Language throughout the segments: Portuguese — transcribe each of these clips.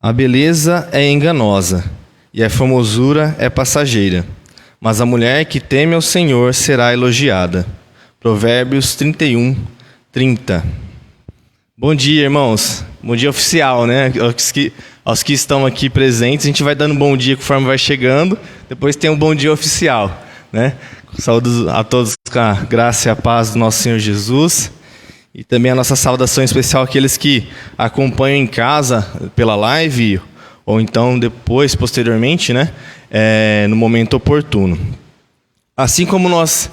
A beleza é enganosa, e a formosura é passageira, mas a mulher que teme ao Senhor será elogiada. Provérbios 31, 30. Bom dia, irmãos. Bom dia oficial, né? Aos que estão aqui presentes, a gente vai dando bom dia conforme vai chegando, depois tem um bom dia oficial, né? Saúdo a todos com a graça e a paz do nosso Senhor Jesus. E também a nossa saudação especial àqueles que acompanham em casa pela live, ou então depois, posteriormente, né, no momento oportuno. Assim como nós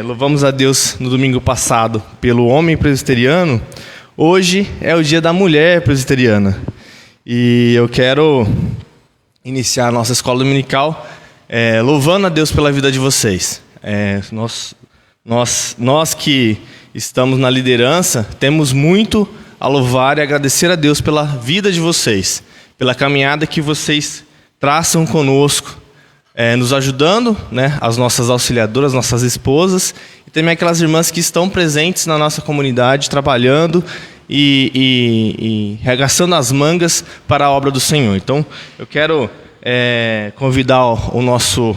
louvamos a Deus no domingo passado pelo homem presbiteriano, hoje é o dia da mulher presbiteriana. E eu quero iniciar a nossa escola dominical louvando a Deus pela vida de vocês. Nós que estamos na liderança, temos muito a louvar e agradecer a Deus pela vida de vocês, pela caminhada que vocês traçam conosco, nos ajudando, né, as nossas auxiliadoras, nossas esposas, e também aquelas irmãs que estão presentes na nossa comunidade, trabalhando e regaçando as mangas para a obra do Senhor. Então, eu quero convidar o nosso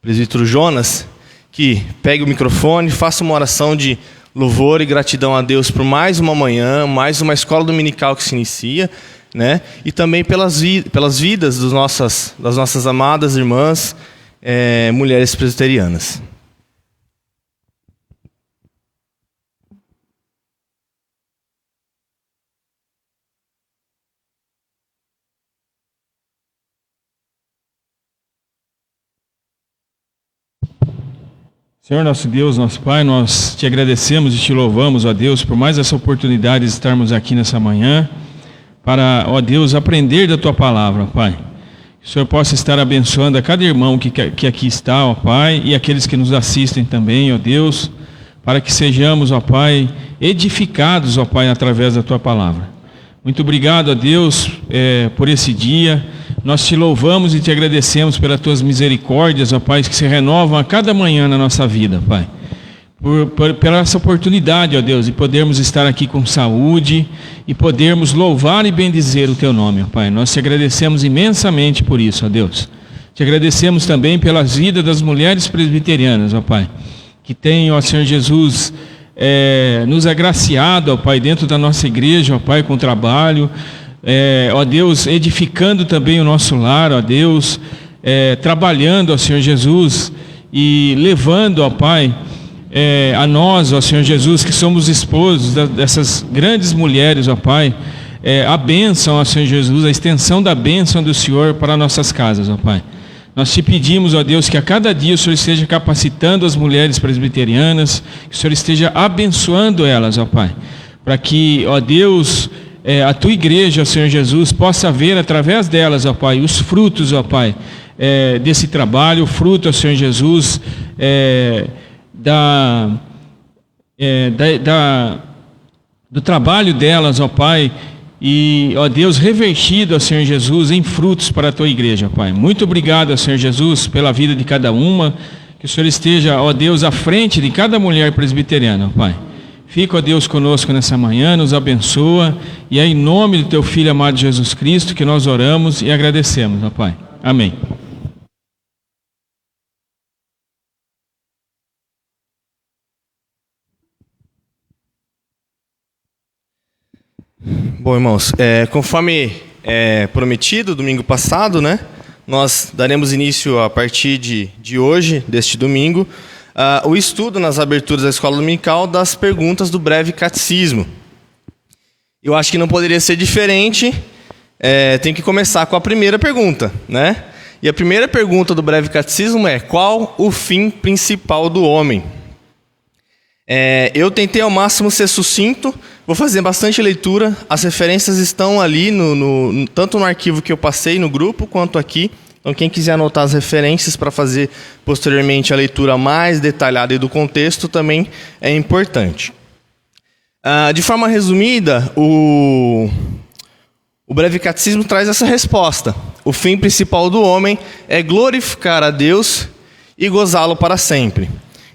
presbítero Jonas, que pegue o microfone, faça uma oração de louvor e gratidão a Deus por mais uma manhã, mais uma escola dominical que se inicia, né? E também pelas vidas das nossas amadas irmãs, mulheres presbiterianas. Senhor nosso Deus, nosso Pai, nós te agradecemos e te louvamos, ó Deus, por mais essa oportunidade de estarmos aqui nessa manhã, para, ó Deus, aprender da Tua Palavra, Pai. Que o Senhor possa estar abençoando a cada irmão que aqui está, ó Pai, e aqueles que nos assistem também, ó Deus, para que sejamos, ó Pai, edificados, ó Pai, através da Tua Palavra. Muito obrigado, ó Deus, por esse dia. Nós te louvamos e te agradecemos pelas tuas misericórdias, ó Pai, que se renovam a cada manhã na nossa vida, Pai. Pela essa oportunidade, ó Deus, de podermos estar aqui com saúde e podermos louvar e bendizer o teu nome, ó Pai. Nós te agradecemos imensamente por isso, ó Deus. Te agradecemos também pelas vidas das mulheres presbiterianas, ó Pai, que têm, ó Senhor Jesus, nos agraciado, ó Pai, dentro da nossa igreja, ó Pai, com trabalho, ó Deus, edificando também o nosso lar, ó Deus, trabalhando, ó Senhor Jesus, e levando, ó Pai, a nós, ó Senhor Jesus, que somos esposos dessas grandes mulheres, ó Pai, a bênção, ó Senhor Jesus, a extensão da bênção do Senhor para nossas casas, ó Pai. Nós te pedimos, ó Deus, que a cada dia o Senhor esteja capacitando as mulheres presbiterianas, que o Senhor esteja abençoando elas, ó Pai, para que, ó Deus, a tua igreja, ó Senhor Jesus, possa ver através delas, ó Pai, os frutos, ó Pai, desse trabalho, o fruto, ó Senhor Jesus, do trabalho delas, ó Pai, e, ó Deus, revertido, ó Senhor Jesus, em frutos para a tua igreja, ó Pai. Muito obrigado, ó Senhor Jesus, pela vida de cada uma, que o Senhor esteja, ó Deus, à frente de cada mulher presbiteriana, ó Pai. Fica, ó Deus, conosco nessa manhã, nos abençoa, e é em nome do teu Filho amado Jesus Cristo que nós oramos e agradecemos, ó Pai. Amém. Bom, irmãos, conforme prometido, domingo passado, né, nós daremos início a partir de hoje, deste domingo, o estudo nas aberturas da escola dominical das perguntas do breve catecismo. Eu acho que não poderia ser diferente, tem que começar com a primeira pergunta, né? E a primeira pergunta do breve catecismo é: qual o fim principal do homem? Eu tentei ao máximo ser sucinto, vou fazer bastante leitura, as referências estão ali, tanto no arquivo que eu passei no grupo, quanto aqui. Então, quem quiser anotar as referências para fazer posteriormente a leitura mais detalhada do contexto, também é importante. De forma resumida, o breve catecismo traz essa resposta. O fim principal do homem é glorificar a Deus e gozá-lo para sempre.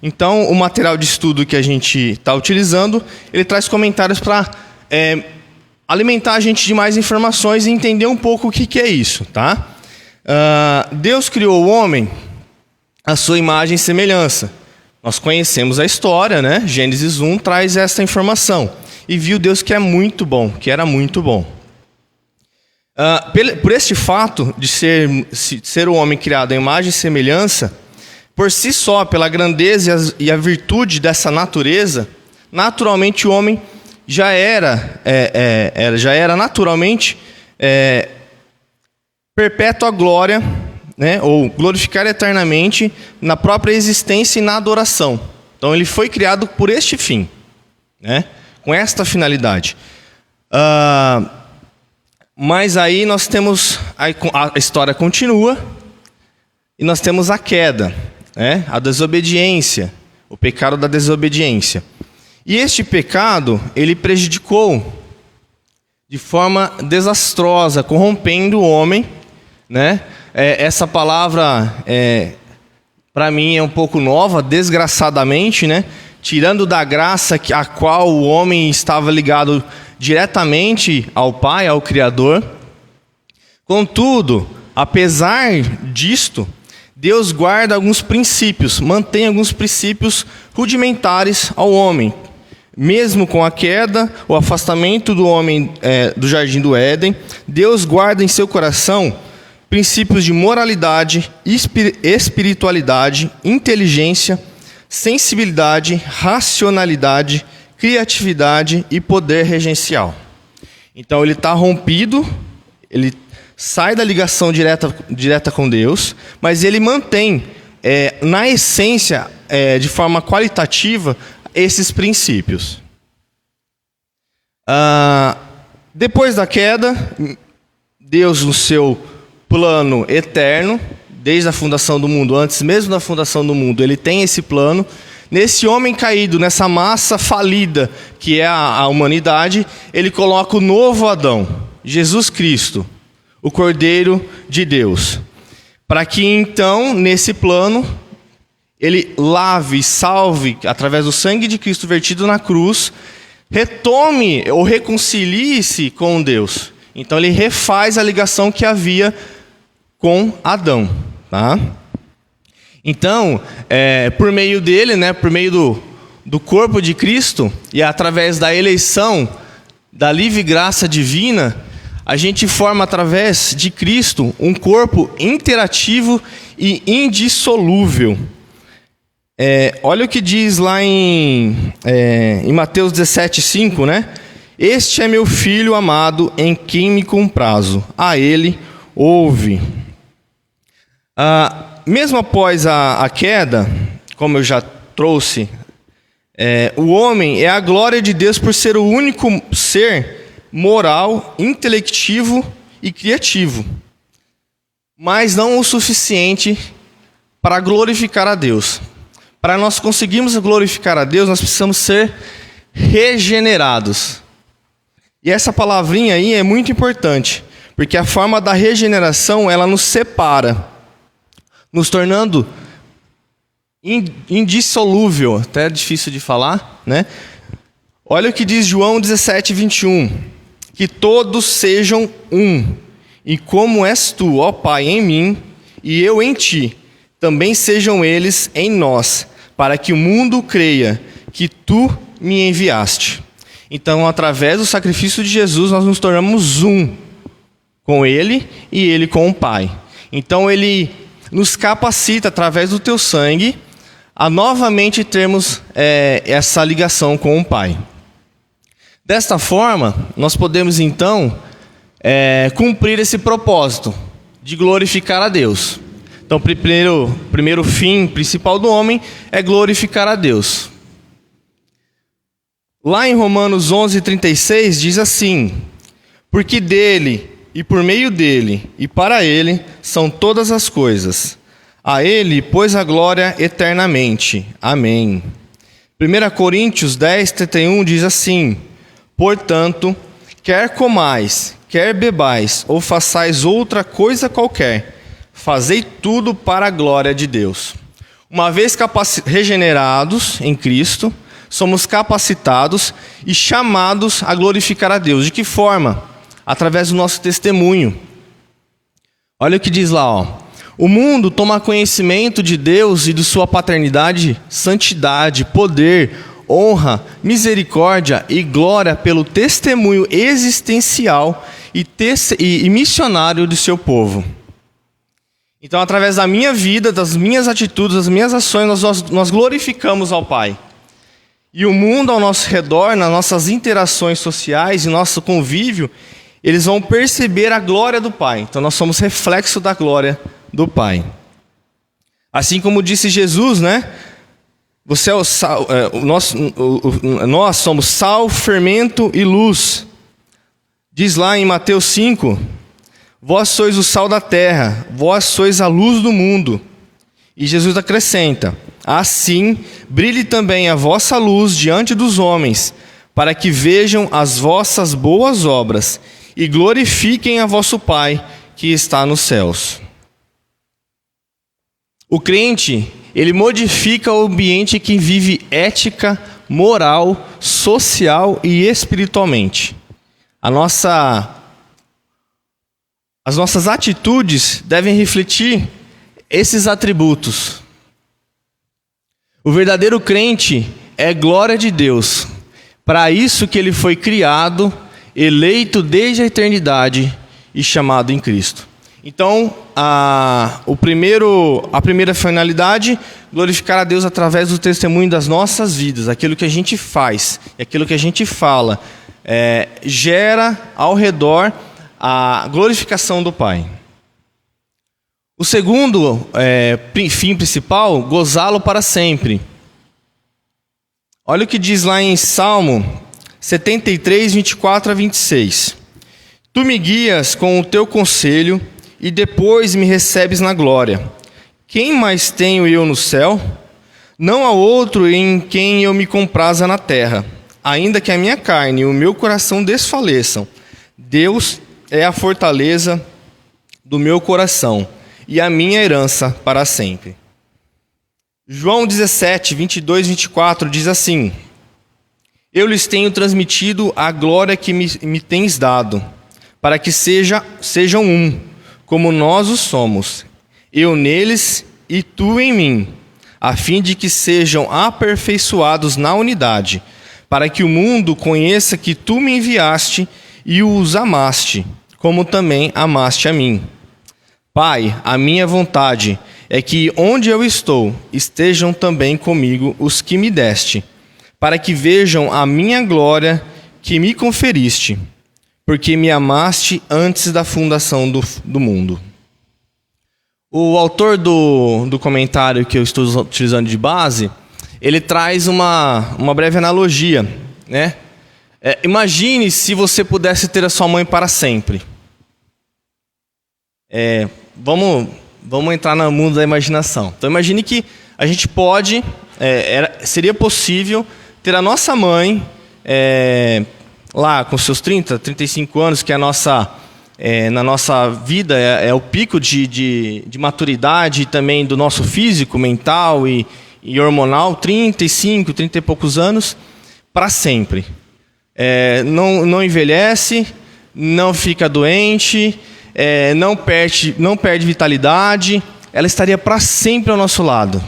Então, o material de estudo que a gente está utilizando, ele traz comentários para alimentar a gente de mais informações e entender um pouco o que é isso, tá? Deus criou o homem à sua imagem e semelhança. Nós conhecemos a história, né? Gênesis 1 traz essa informação. E viu Deus que é muito bom, que era muito bom. Por este fato de ser o homem criado à imagem e semelhança, por si só, pela grandeza e a virtude dessa natureza, naturalmente o homem já era naturalmente perpétua glória, né, ou glorificar eternamente na própria existência e na adoração. Então ele foi criado por este fim, né, com esta finalidade. Mas aí nós temos, a história continua, e nós temos a queda, né, a desobediência, o pecado da desobediência. E este pecado, ele prejudicou de forma desastrosa, corrompendo o homem, né? Essa palavra, para mim, é um pouco nova, desgraçadamente, né? Tirando da graça a qual o homem estava ligado diretamente ao Pai, ao Criador. Contudo, apesar disto, Deus guarda alguns princípios, mantém alguns princípios rudimentares ao homem. Mesmo com a queda, o afastamento do homem do jardim do Éden, Deus guarda em seu coração princípios de moralidade, espiritualidade, inteligência, sensibilidade, racionalidade, criatividade e poder regencial. Então ele está rompido, ele sai da ligação direta com Deus, mas ele mantém, na essência, de forma qualitativa, esses princípios. Depois da queda, Deus, no seu plano eterno, desde a fundação do mundo, antes mesmo da fundação do mundo, ele tem esse plano. Nesse homem caído, nessa massa falida que é a humanidade, ele coloca o novo Adão, Jesus Cristo, o Cordeiro de Deus, para que então, nesse plano, ele lave, salve, através do sangue de Cristo vertido na cruz, retome ou reconcilie-se com Deus. Então ele refaz a ligação que havia com Adão, tá? Então, por meio dele, né, por meio do corpo de Cristo, e através da eleição, da livre graça divina, a gente forma através de Cristo um corpo interativo e indissolúvel. Olha o que diz lá em Mateus 17:5, né? Este é meu filho amado, em quem me comprazo. A ele ouve. Mesmo após a queda, como eu já trouxe, o homem é a glória de Deus por ser o único ser moral, intelectivo e criativo, mas não o suficiente para glorificar a Deus. Para nós conseguirmos glorificar a Deus, nós precisamos ser regenerados. E essa palavrinha aí é muito importante, porque a forma da regeneração, ela nos separa, nos tornando indissolúvel, até é difícil de falar, né? Olha o que diz João 17:21, que todos sejam um, e como és tu, ó Pai, em mim, e eu em ti, também sejam eles em nós, para que o mundo creia que tu me enviaste. Então, através do sacrifício de Jesus, nós nos tornamos um com ele e ele com o Pai. Então, ele nos capacita, através do teu sangue, a novamente termos essa ligação com o Pai. Desta forma, nós podemos, então, cumprir esse propósito de glorificar a Deus. Então, o primeiro fim principal do homem é glorificar a Deus. Lá em Romanos 11:36 diz assim: porque dele, e por meio dele, e para ele, são todas as coisas. A ele, pois, a glória eternamente. Amém. 1 Coríntios 10:31 diz assim: portanto, quer comais, quer bebais, ou façais outra coisa qualquer, fazei tudo para a glória de Deus. Uma vez regenerados em Cristo, somos capacitados e chamados a glorificar a Deus. De que forma? Através do nosso testemunho. Olha o que diz lá, ó. O mundo toma conhecimento de Deus e de sua paternidade, santidade, poder, honra, misericórdia e glória pelo testemunho existencial e missionário de seu povo. Então, através da minha vida, das minhas atitudes, das minhas ações, nós glorificamos ao Pai. E o mundo ao nosso redor, nas nossas interações sociais e nosso convívio, eles vão perceber a glória do Pai. Então, nós somos reflexo da glória do Pai. Assim como disse Jesus, né? Você é o sal, nós somos sal, fermento e luz. Diz lá em Mateus 5, vós sois o sal da terra, vós sois a luz do mundo. E Jesus acrescenta, assim brilhe também a vossa luz diante dos homens, para que vejam as vossas boas obras e glorifiquem a vosso Pai que está nos céus. O crente, ele modifica o ambiente que vive ética, moral, social e espiritualmente. As nossas atitudes devem refletir esses atributos. O verdadeiro crente é glória de Deus. Para isso que ele foi criado, eleito desde a eternidade e chamado em Cristo. Então, a primeira finalidade, glorificar a Deus através do testemunho das nossas vidas. Aquilo que a gente faz, aquilo que a gente fala, gera ao redor a glorificação do Pai. O segundo fim principal, gozá-lo para sempre. Olha o que diz lá em Salmo 73, 24 a 26. Tu me guias com o teu conselho e depois me recebes na glória. Quem mais tenho eu no céu? Não há outro em quem eu me compraza na terra. Ainda que a minha carne e o meu coração desfaleçam, Deus é a fortaleza do meu coração e a minha herança para sempre. João 17, 22 e 24 diz assim: Eu lhes tenho transmitido a glória que me tens dado, para que sejam um, como nós o somos, eu neles e tu em mim, a fim de que sejam aperfeiçoados na unidade, para que o mundo conheça que tu me enviaste e os amaste, como também amaste a mim. Pai, a minha vontade é que onde eu estou, estejam também comigo os que me deste, para que vejam a minha glória que me conferiste, porque me amaste antes da fundação do mundo. O autor do comentário que eu estou utilizando de base, ele traz uma breve analogia, né? Imagine se você pudesse ter a sua mãe para sempre. Vamos entrar no mundo da imaginação. Então imagine que a gente seria possível ter a nossa mãe lá com seus 30, 35 anos, que é na nossa vida é o pico de maturidade e também do nosso físico, mental e hormonal, 35, 30 e poucos anos, para sempre. Não envelhece, não fica doente, não perde vitalidade, ela estaria para sempre ao nosso lado.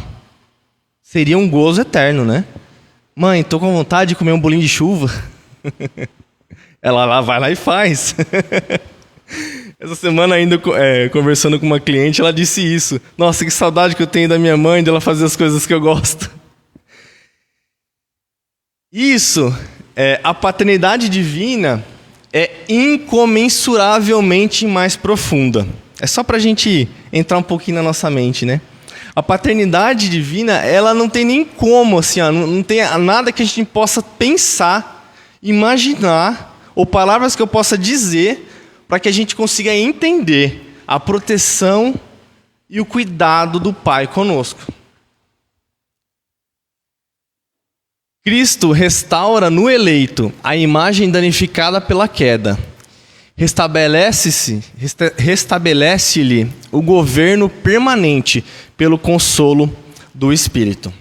Seria um gozo eterno, né? Mãe, estou com vontade de comer um bolinho de chuva. Ela vai lá e faz. Essa semana ainda, conversando com uma cliente, ela disse isso. Nossa, que saudade que eu tenho da minha mãe, dela fazer as coisas que eu gosto. Isso, a paternidade divina é incomensuravelmente mais profunda. É só para a gente entrar um pouquinho na nossa mente, né? A paternidade divina, ela não tem nem como, assim, não tem nada que a gente possa pensar, imaginar, ou palavras que eu possa dizer para que a gente consiga entender a proteção e o cuidado do Pai conosco. Cristo restaura no eleito a imagem danificada pela queda. Restabelece-lhe o governo permanente pelo consolo do Espírito.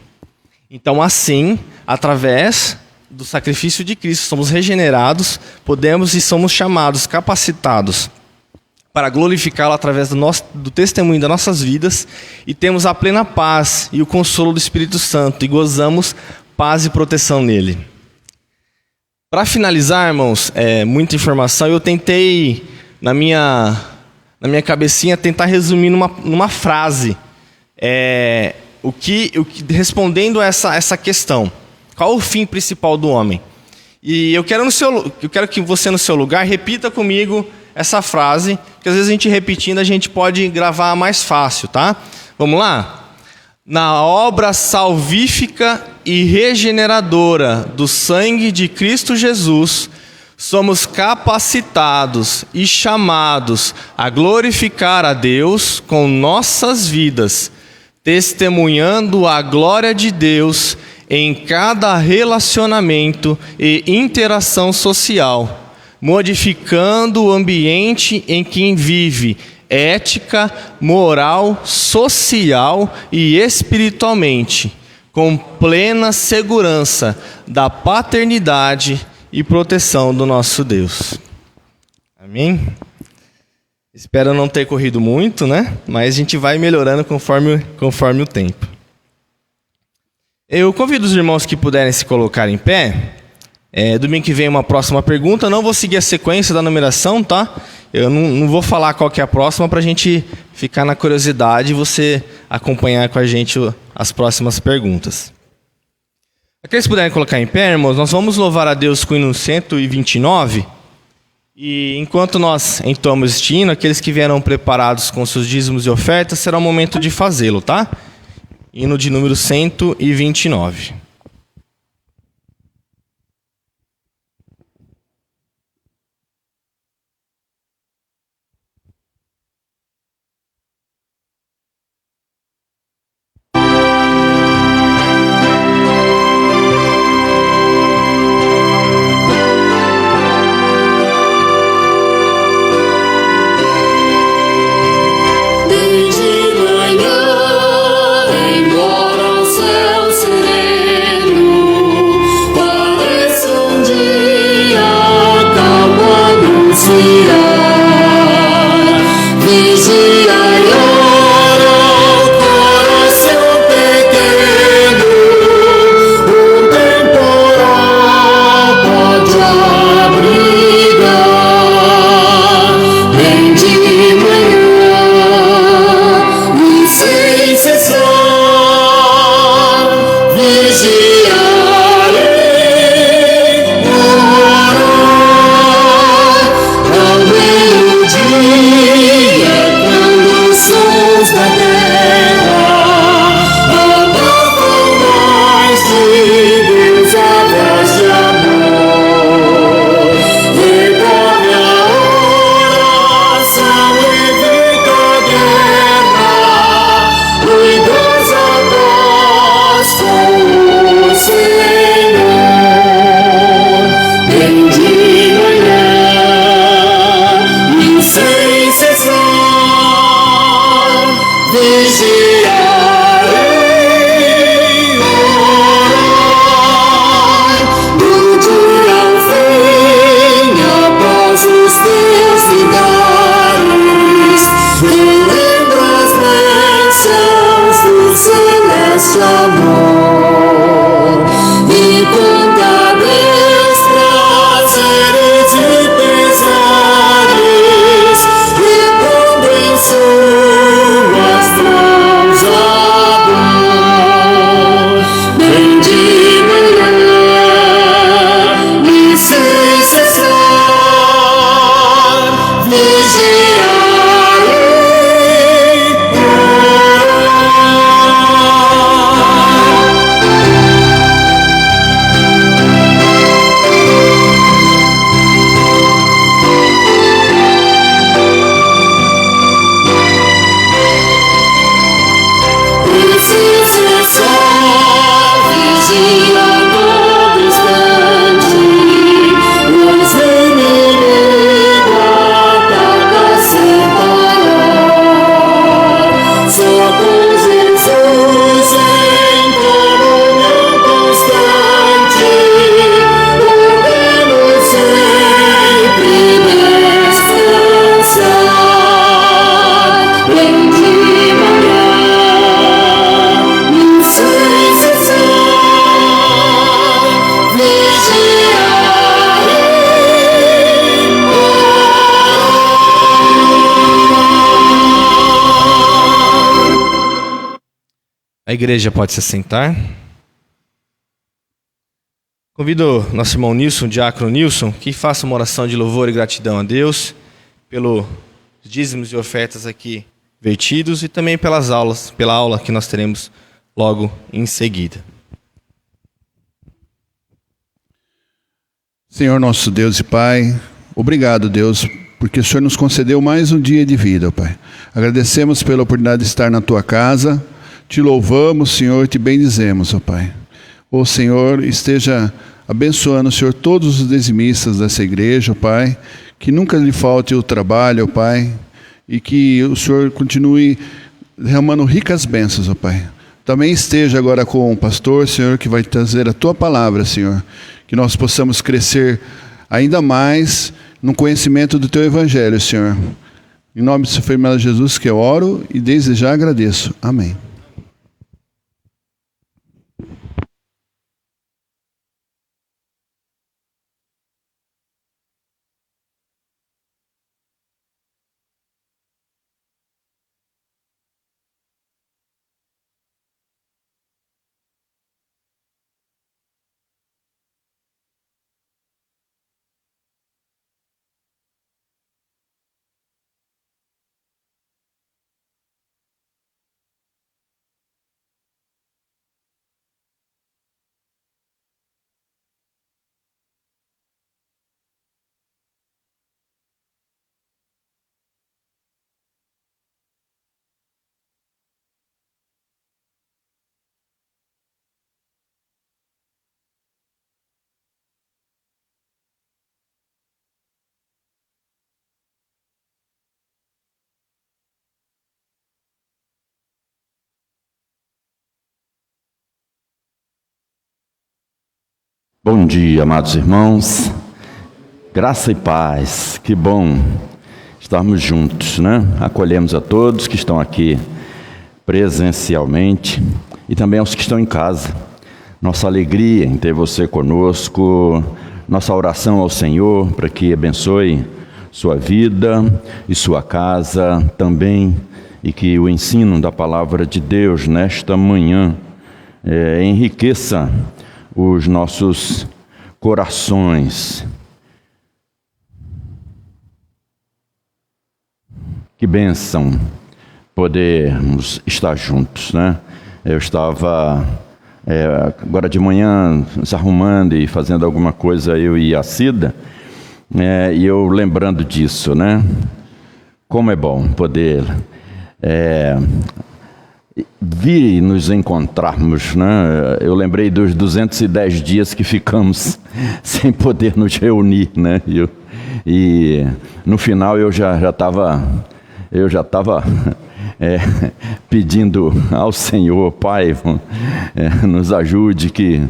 Então, assim, através do sacrifício de Cristo, somos regenerados, podemos e somos chamados, capacitados para glorificá-lo através do testemunho das nossas vidas, e temos a plena paz e o consolo do Espírito Santo, e gozamos paz e proteção nele. Para finalizar, irmãos, muita informação, eu tentei, na minha cabecinha, tentar resumir numa frase, respondendo a essa questão. Qual o fim principal do homem? E eu quero que você, no seu lugar, repita comigo essa frase, que às vezes a gente repetindo, a gente pode gravar mais fácil, tá? Vamos lá? Na obra salvífica e regeneradora do sangue de Cristo Jesus, somos capacitados e chamados a glorificar a Deus com nossas vidas, testemunhando a glória de Deus em cada relacionamento e interação social, modificando o ambiente em que vive, ética, moral, social e espiritualmente, com plena segurança da paternidade e proteção do nosso Deus. Amém? Espero não ter corrido muito, né? Mas a gente vai melhorando conforme o tempo. Eu convido os irmãos que puderem se colocar em pé. Domingo que vem uma próxima pergunta. Não vou seguir a sequência da numeração, tá? Eu não vou falar qual que é a próxima para a gente ficar na curiosidade e você acompanhar com a gente as próximas perguntas. Aqueles que puderem colocar em pé, irmãos, nós vamos louvar a Deus com o hino 129. E enquanto nós entoamos este hino, aqueles que vieram preparados com seus dízimos e ofertas, será o momento de fazê-lo, tá? Hino de número 129. igreja pode se sentar. Convido nosso irmão Nilson, o diácono Nilson, que faça uma oração de louvor e gratidão a Deus pelos dízimos e ofertas aqui vertidos e também pela aula que nós teremos logo em seguida. Senhor nosso Deus e Pai, obrigado, Deus, porque o Senhor nos concedeu mais um dia de vida, Pai. Agradecemos pela oportunidade de estar na Tua casa, te louvamos, Senhor, e te bendizemos, ó Pai. Ó Senhor, esteja abençoando, Senhor, todos os dizimistas dessa igreja, ó Pai, que nunca lhe falte o trabalho, ó Pai, e que o Senhor continue derramando ricas bênçãos, ó Pai. Também esteja agora com o pastor, Senhor, que vai trazer a Tua palavra, Senhor, que nós possamos crescer ainda mais no conhecimento do Teu Evangelho, Senhor. Em nome do Seu Filho Jesus que eu oro e desde já agradeço. Amém. Bom dia, amados irmãos, graça e paz, que bom estarmos juntos, né? Acolhemos a todos que estão aqui presencialmente e também aos que estão em casa. Nossa alegria em ter você conosco, nossa oração ao Senhor para que abençoe sua vida e sua casa também e que o ensino da palavra de Deus nesta manhã enriqueça os nossos corações. Que bênção podermos estar juntos, né? Eu estava agora de manhã se arrumando e fazendo alguma coisa, eu e a Cida, e eu lembrando disso, né? Como é bom poder vir e nos encontrarmos, né? Eu lembrei dos 210 dias que ficamos sem poder nos reunir, né? E no final eu já estava pedindo ao Senhor, Pai, nos ajude que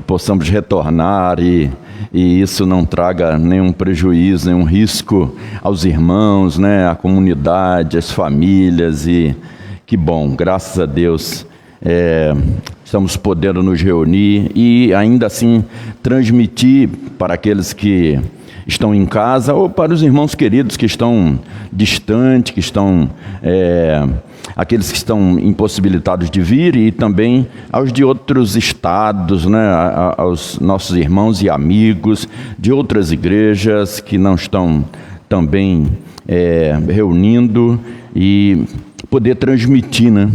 possamos retornar e isso não traga nenhum prejuízo, nenhum risco aos irmãos, né? À comunidade, às famílias. E que bom, graças a Deus, estamos podendo nos reunir e ainda assim transmitir para aqueles que estão em casa ou para os irmãos queridos que estão distantes, que estão aqueles que estão impossibilitados de vir e também aos de outros estados, né, aos nossos irmãos e amigos de outras igrejas que não estão também reunindo e poder transmitir, né?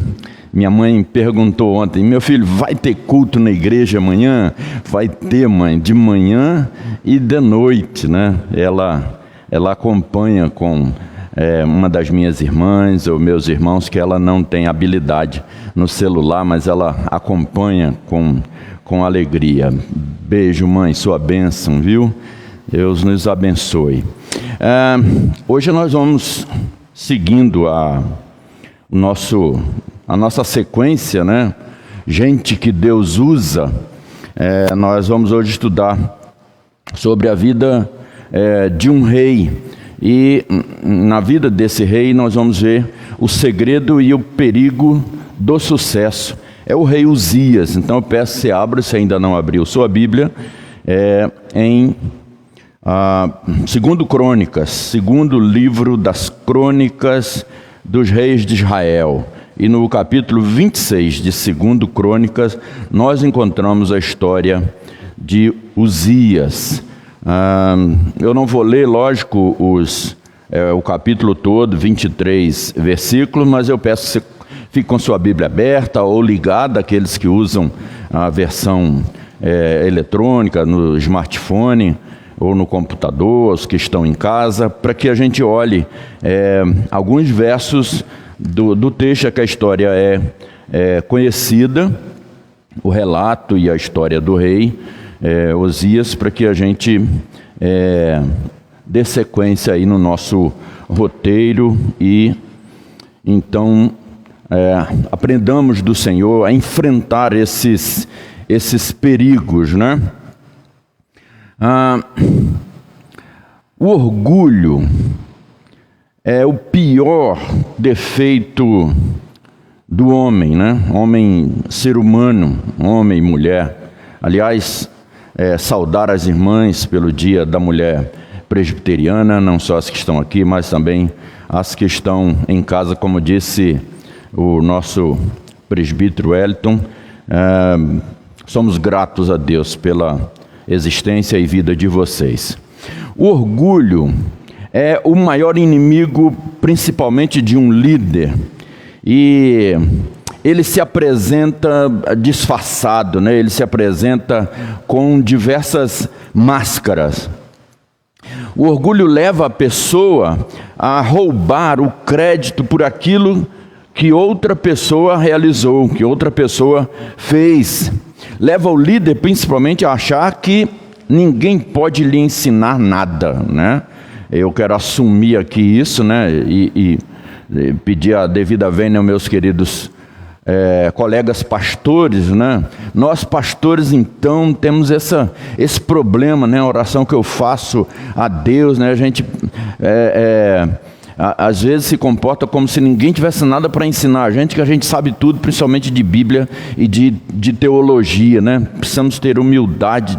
Minha mãe perguntou ontem: meu filho, vai ter culto na igreja amanhã? Vai ter, mãe, de manhã e de noite, né? Ela acompanha com uma das minhas irmãs ou meus irmãos que ela não tem habilidade no celular, mas ela acompanha com alegria. Beijo, mãe, sua bênção, viu? Deus nos abençoe. Hoje nós vamos seguindo a nossa sequência, né? Gente que Deus usa. Nós vamos hoje estudar sobre a vida de um rei. E na vida desse rei nós vamos ver o segredo e o perigo do sucesso. É o rei Uzias. Então eu peço que você abra, se ainda não abriu sua Bíblia, em 2 Crônicas, segundo livro das crônicas dos reis de Israel. e no capítulo 26 de 2 Crônicas, nós encontramos a história de Uzias. Eu não vou ler, lógico, o capítulo todo, 23 versículos, mas eu peço que você fique com sua Bíblia aberta ou ligada, aqueles que usam a versão eletrônica, no smartphone ou no computador, os que estão em casa, para que a gente olhe alguns versos do texto, que a história é conhecida, o relato e a história do rei Uzias, para que a gente dê sequência aí no nosso roteiro e então aprendamos do Senhor a enfrentar esses perigos, né? O orgulho é o pior defeito do homem, né? Homem, ser humano, homem e mulher. Aliás, saudar as irmãs pelo Dia da Mulher Presbiteriana, não só as que estão aqui, mas também as que estão em casa, como disse o nosso presbítero Wellington. Somos gratos a Deus pela existência e vida de vocês. O orgulho é o maior inimigo, principalmente de um líder, e ele se apresenta disfarçado, né? Ele se apresenta com diversas máscaras. O orgulho leva a pessoa a roubar o crédito por aquilo que outra pessoa realizou, que outra pessoa fez. Leva o líder principalmente a achar que ninguém pode lhe ensinar nada, né? Eu quero assumir aqui isso, né? E pedir a devida vênia aos meus queridos colegas pastores, né? Nós pastores, então, temos esse problema, né? A oração que eu faço a Deus, né? A gente às vezes se comporta como se ninguém tivesse nada para ensinar a gente, que a gente sabe tudo, principalmente de Bíblia e de teologia, né? Precisamos ter humildade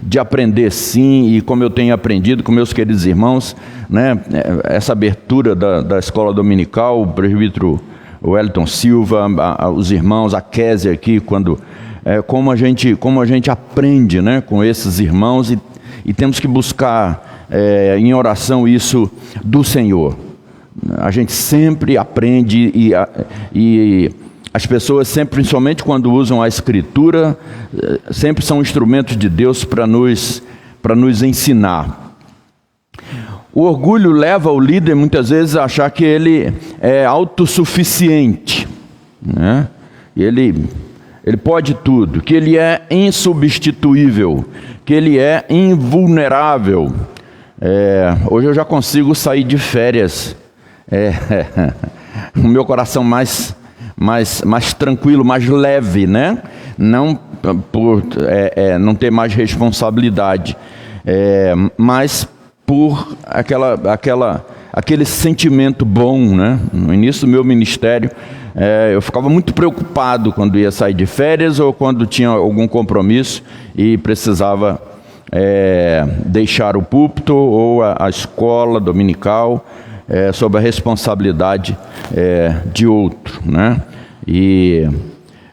de aprender sim, e como eu tenho aprendido com meus queridos irmãos, né? Essa abertura da escola dominical, o presbítero Wellington Silva, os irmãos, a Kézia aqui, como a gente aprende, né? Com esses irmãos, e temos que buscar em oração isso do Senhor. A gente sempre aprende e as pessoas sempre, principalmente quando usam a Escritura, sempre são instrumentos de Deus para nos ensinar. O orgulho leva o líder muitas vezes a achar que ele é autossuficiente, né? Ele pode tudo, que ele é insubstituível, que ele é invulnerável. Hoje eu já consigo sair de férias, o meu coração mais tranquilo, mais leve, né? Não por não ter mais responsabilidade, mas por aquele sentimento bom, né? No início do meu ministério, eu ficava muito preocupado quando ia sair de férias ou quando tinha algum compromisso e precisava deixar o púlpito ou a escola dominical sob a responsabilidade de outro, né? E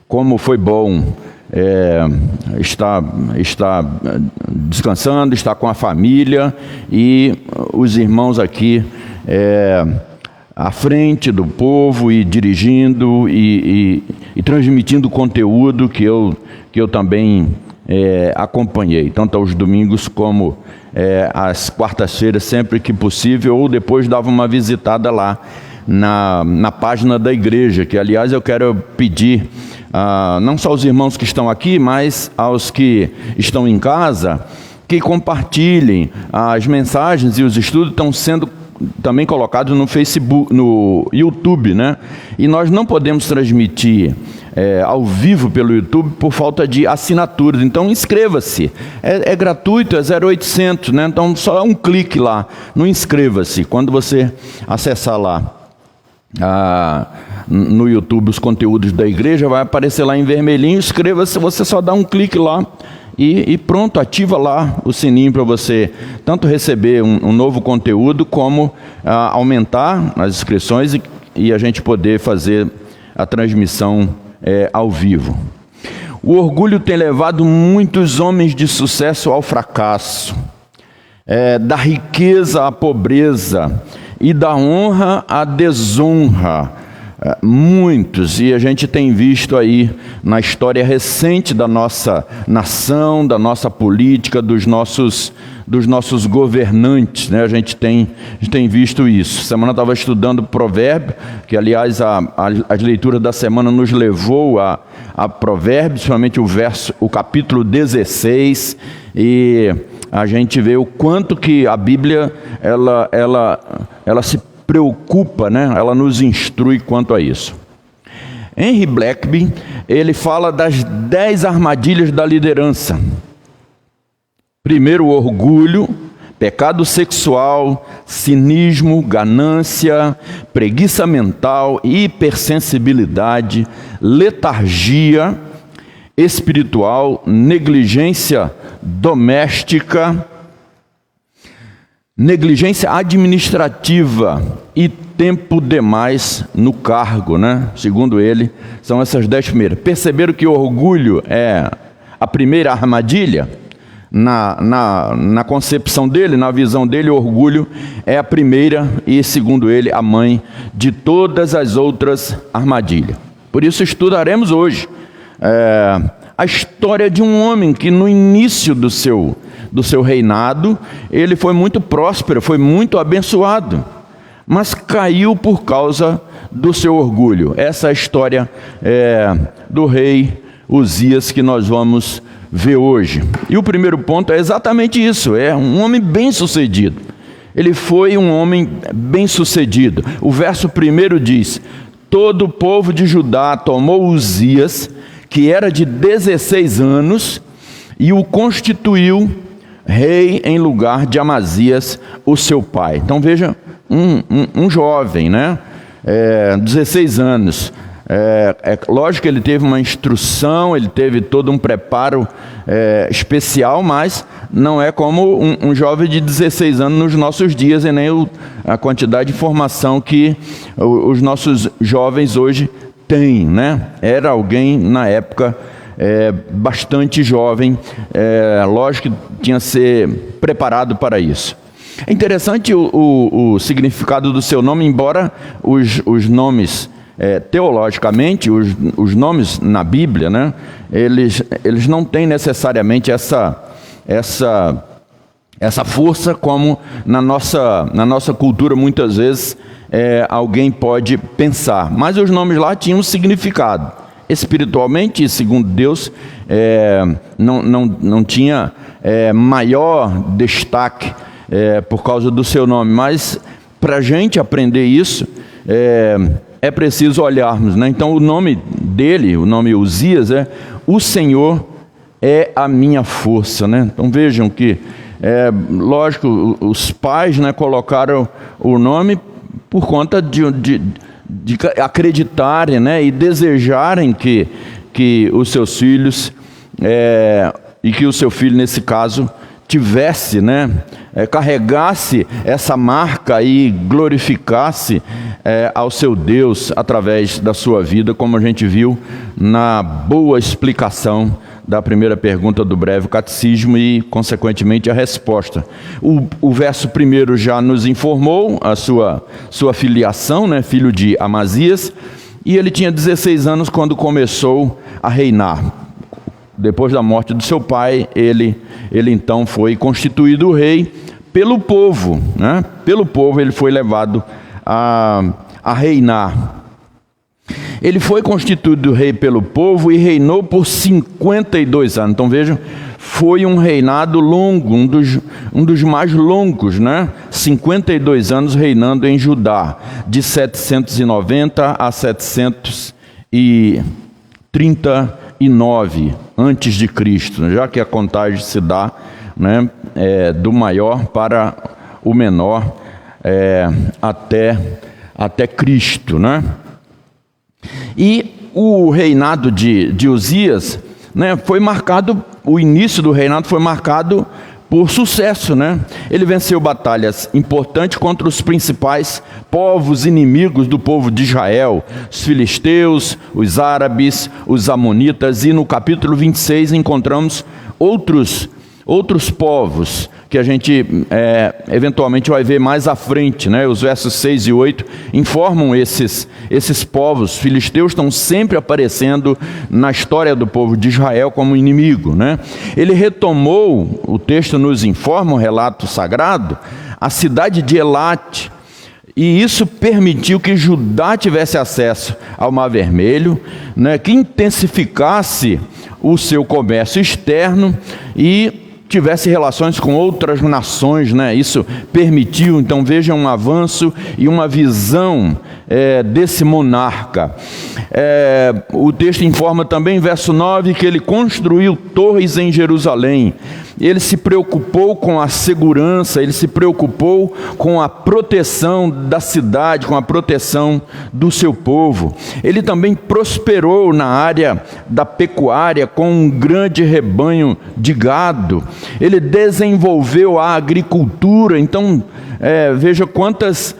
como foi bom estar descansando, estar com a família e os irmãos aqui à frente do povo e dirigindo e transmitindo conteúdo que eu também acompanhei, tanto aos domingos como às quartas-feiras, sempre que possível, ou depois dava uma visitada lá na página da igreja, que aliás eu quero pedir não só aos irmãos que estão aqui, mas aos que estão em casa, que compartilhem as mensagens, e os estudos estão sendo também colocados no Facebook, no YouTube, né? E nós não podemos transmitir ao vivo pelo YouTube por falta de assinaturas. Então inscreva-se, é gratuito, é 0800, né? Então só um clique lá no inscreva-se. Quando você acessar lá no YouTube os conteúdos da igreja, vai aparecer lá em vermelhinho, inscreva-se, você só dá um clique lá e pronto, ativa lá o sininho para você tanto receber um novo conteúdo, como aumentar as inscrições e a gente poder fazer a transmissão ao vivo. O orgulho tem levado muitos homens de sucesso ao fracasso, da riqueza à pobreza e da honra à desonra. Muitos, e a gente tem visto aí na história recente da nossa nação, da nossa política, dos nossos governantes, né? A gente tem visto isso. Semana eu estava estudando o Provérbio, que aliás as leituras da semana nos levou a Provérbios, principalmente o capítulo 16, e a gente vê o quanto que a Bíblia ela se preocupa, né? Ela nos instrui quanto a isso. Henry Blackaby, ele fala das 10 armadilhas da liderança. Primeiro, o orgulho, pecado sexual, cinismo, ganância, preguiça mental, hipersensibilidade, letargia espiritual, negligência doméstica, negligência administrativa e tempo demais no cargo, né? Segundo ele, são essas 10 primeiras. Perceberam que o orgulho é a primeira armadilha? Na concepção dele, na visão dele, o orgulho é a primeira e, segundo ele, a mãe de todas as outras armadilhas. Por isso estudaremos hoje a história de um homem que no início do seu reinado, ele foi muito próspero, foi muito abençoado, mas caiu por causa do seu orgulho. Essa é a história do rei Uzias que nós vamos ver hoje. E o primeiro ponto é exatamente isso, é um homem bem-sucedido. Ele foi um homem bem-sucedido. O verso 1 diz: todo o povo de Judá tomou Uzias, que era de 16 anos, e o constituiu rei em lugar de Amazias, o seu pai. Então veja, um jovem, né? 16 anos. Lógico que ele teve uma instrução, ele teve todo um preparo especial, mas não é como um jovem de 16 anos nos nossos dias, e nem a quantidade de informação que os nossos jovens hoje têm, né? Era alguém na época bastante jovem, lógico que tinha que ser preparado para isso. É interessante o significado do seu nome, embora os nomes teologicamente, os nomes na Bíblia, né, eles não têm necessariamente essa força como na nossa cultura muitas vezes alguém pode pensar. Mas os nomes lá tinham um significado. Espiritualmente, segundo Deus, não tinha maior destaque por causa do seu nome. Mas para a gente aprender isso, é preciso olharmos, né? Então o nome dele, o nome Uzias, o Senhor é a minha força, né? Então vejam que, lógico, os pais, né, colocaram o nome por conta de acreditarem, né, e desejarem que os seus filhos, e que o seu filho nesse caso tivesse, né, carregasse essa marca e glorificasse ao seu Deus através da sua vida, como a gente viu na boa explicação da primeira pergunta do breve catecismo e, consequentemente, a resposta. O verso 1 já nos informou a sua filiação, né, filho de Amazias, e ele tinha 16 anos quando começou a reinar. Depois da morte do seu pai, ele então foi constituído rei pelo povo, né? Pelo povo ele foi levado a reinar. Ele foi constituído rei pelo povo e reinou por 52 anos. Então vejam, foi um reinado longo, um dos mais longos, né? 52 anos reinando em Judá, de 790 a 739 antes de Cristo, já que a contagem se dá, né, do maior para o menor, até Cristo, né? E o reinado de Uzias, né, foi marcado, o início do reinado foi marcado por sucesso, né? Ele venceu batalhas importantes contra os principais povos inimigos do povo de Israel, os filisteus, os árabes, os amonitas, e no capítulo 26 encontramos outros povos que a gente eventualmente vai ver mais à frente, né? Os versos 6 e 8 informam esses povos. Os filisteus estão sempre aparecendo na história do povo de Israel como inimigo, né? Ele retomou, o texto nos informa, um relato sagrado, a cidade de Elate, e isso permitiu que Judá tivesse acesso ao Mar Vermelho, né? Que intensificasse o seu comércio externo e tivesse relações com outras nações, né? Isso permitiu, então veja, um avanço e uma visão desse monarca. O texto informa também, verso 9, que ele construiu torres em Jerusalém. Ele se preocupou com a segurança, ele se preocupou com a proteção da cidade, com a proteção do seu povo. Ele também prosperou na área da pecuária com um grande rebanho de gado. Ele desenvolveu a agricultura. Então, veja quantas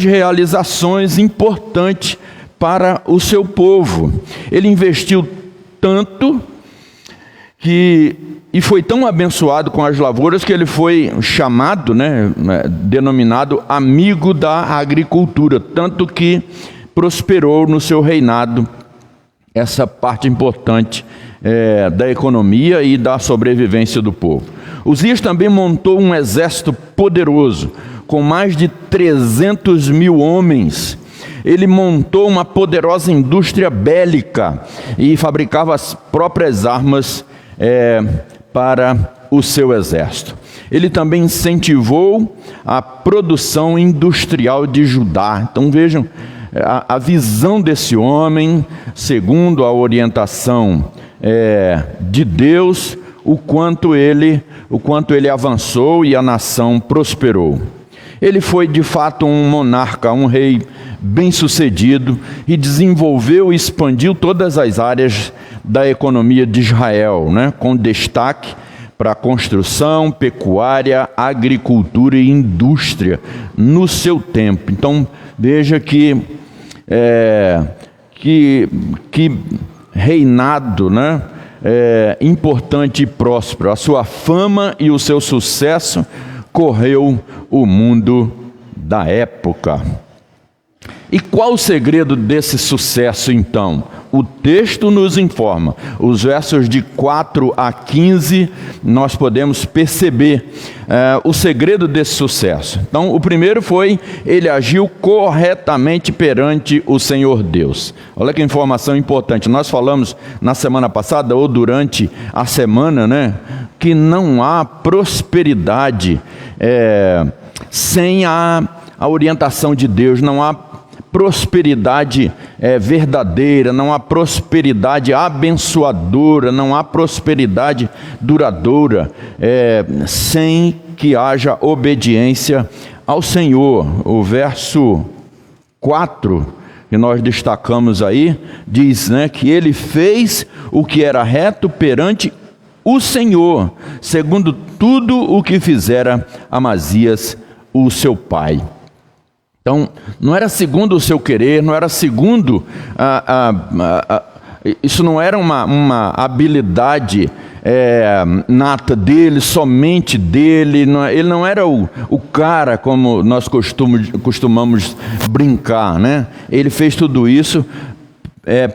realizações importantes para o seu povo. Ele investiu tanto e foi tão abençoado com as lavouras que ele foi chamado, denominado amigo da agricultura, tanto que prosperou no seu reinado essa parte importante da economia e da sobrevivência do povo. Uzias também montou um exército poderoso, com mais de 300 mil homens. Ele montou uma poderosa indústria bélica e fabricava as próprias armas para o seu exército. Ele também incentivou a produção industrial de Judá. Então vejam a visão desse homem, segundo a orientação de Deus, o quanto ele avançou e a nação prosperou. Ele foi de fato um monarca, um rei bem-sucedido, e desenvolveu e expandiu todas as áreas da economia de Israel, com destaque para a construção, pecuária, agricultura e indústria no seu tempo. Então veja que reinado, importante e próspero. A sua fama e o seu sucesso correu o mundo da época. E qual o segredo desse sucesso, então? O texto nos informa. Os versos de 4 a 15, nós podemos perceber o segredo desse sucesso. Então, o primeiro foi, ele agiu corretamente perante o Senhor Deus. Olha que informação importante. Nós falamos na semana passada, ou durante a semana, que não há prosperidade sem a orientação de Deus, não há prosperidade verdadeira, não há prosperidade abençoadora, não há prosperidade duradoura sem que haja obediência ao Senhor. O verso 4 que nós destacamos aí diz, que ele fez o que era reto perante o Senhor, segundo tudo o que fizera Amazias, o seu pai. Então, não era segundo o seu querer, não era segundo isso não era uma habilidade nata dele, somente dele. Ele não era o cara como nós costumamos brincar, Ele fez tudo isso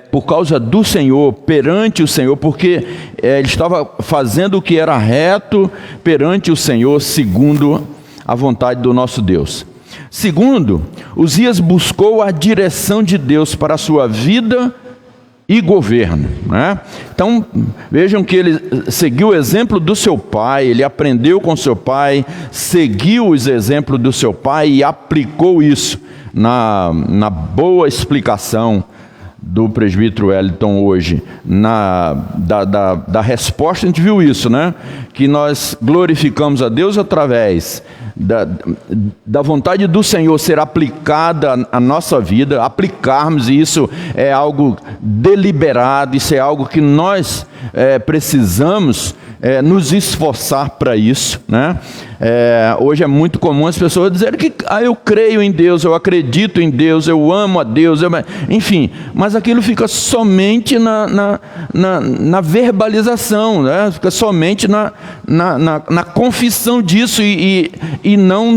por causa do Senhor, perante o Senhor, porque ele estava fazendo o que era reto perante o Senhor, segundo a vontade do nosso Deus. Segundo, Uzias buscou a direção de Deus para a sua vida e governo. Então, vejam que ele seguiu o exemplo do seu pai, ele aprendeu com seu pai, seguiu os exemplos do seu pai e aplicou isso na boa explicação do presbítero Wellington hoje, da resposta. A gente viu isso, que nós glorificamos a Deus através da vontade do Senhor ser aplicada à nossa vida, aplicarmos, e isso é algo deliberado, isso é algo que nós precisamos nos esforçar para isso, né? Hoje é muito comum as pessoas dizerem que eu creio em Deus, eu acredito em Deus, eu amo a Deus, enfim, mas aquilo fica somente na verbalização, né? Fica somente na confissão disso e não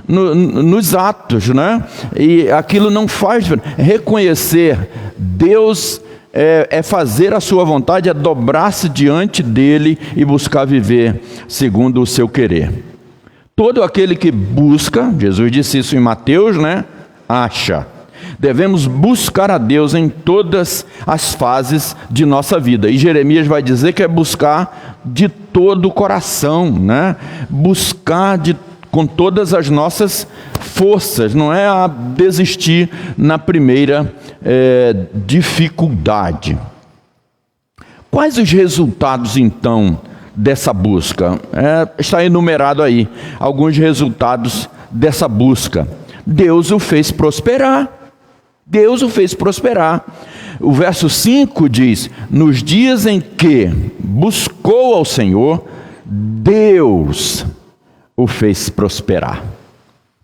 nos atos, né? E aquilo não faz reconhecer Deus. É fazer a sua vontade, é dobrar-se diante dele e buscar viver segundo o seu querer. Todo aquele que busca, Jesus disse isso em Mateus, né? Acha. Devemos buscar a Deus em todas as fases de nossa vida. E Jeremias vai dizer que é buscar de todo o coração, né? Buscar com todas as nossas forças, não é a desistir na primeira dificuldade. Quais os resultados, então, dessa busca? Está enumerado aí alguns resultados dessa busca. Deus o fez prosperar. Deus o fez prosperar. O verso 5 diz: nos dias em que buscou ao Senhor, Deus o fez prosperar.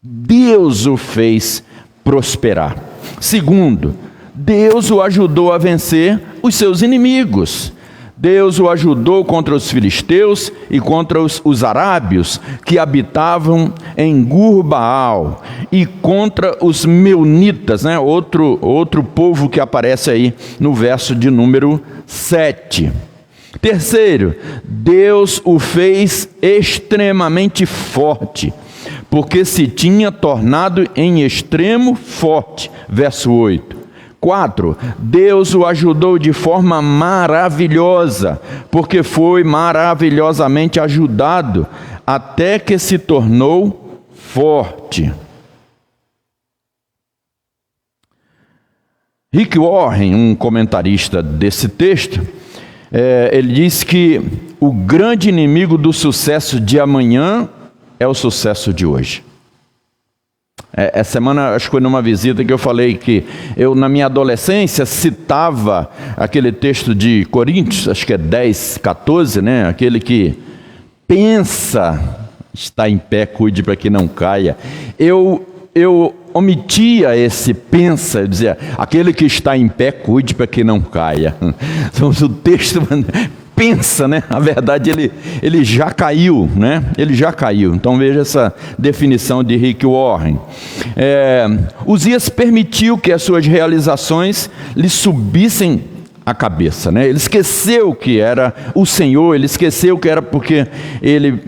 Deus o fez prosperar. Segundo, Deus o ajudou a vencer os seus inimigos. Deus o ajudou contra os filisteus e contra os arábios que habitavam em Gur-Baal e contra os meunitas, né? Outro povo que aparece aí no verso de número 7. Terceiro, Deus o fez extremamente forte, porque se tinha tornado em extremo forte. Verso 8. 4. Deus o ajudou de forma maravilhosa, porque foi maravilhosamente ajudado, até que se tornou forte. Rick Warren, um comentarista desse texto, ele diz que o grande inimigo do sucesso de amanhã é o sucesso de hoje. Essa semana, acho que foi numa visita que eu falei que eu, na minha adolescência, citava aquele texto de Coríntios, acho que é 10, 14, né? Aquele que pensa, está em pé, cuide para que não caia. Eu omitia esse pensa, eu dizia, aquele que está em pé, cuide para que não caia. Então, o texto pensa, né? Na verdade, ele já caiu, né? Ele já caiu. Então, veja essa definição de Rick Warren. Uzias permitiu que as suas realizações lhe subissem a cabeça, né? Ele esqueceu que era o Senhor, ele esqueceu que era porque ele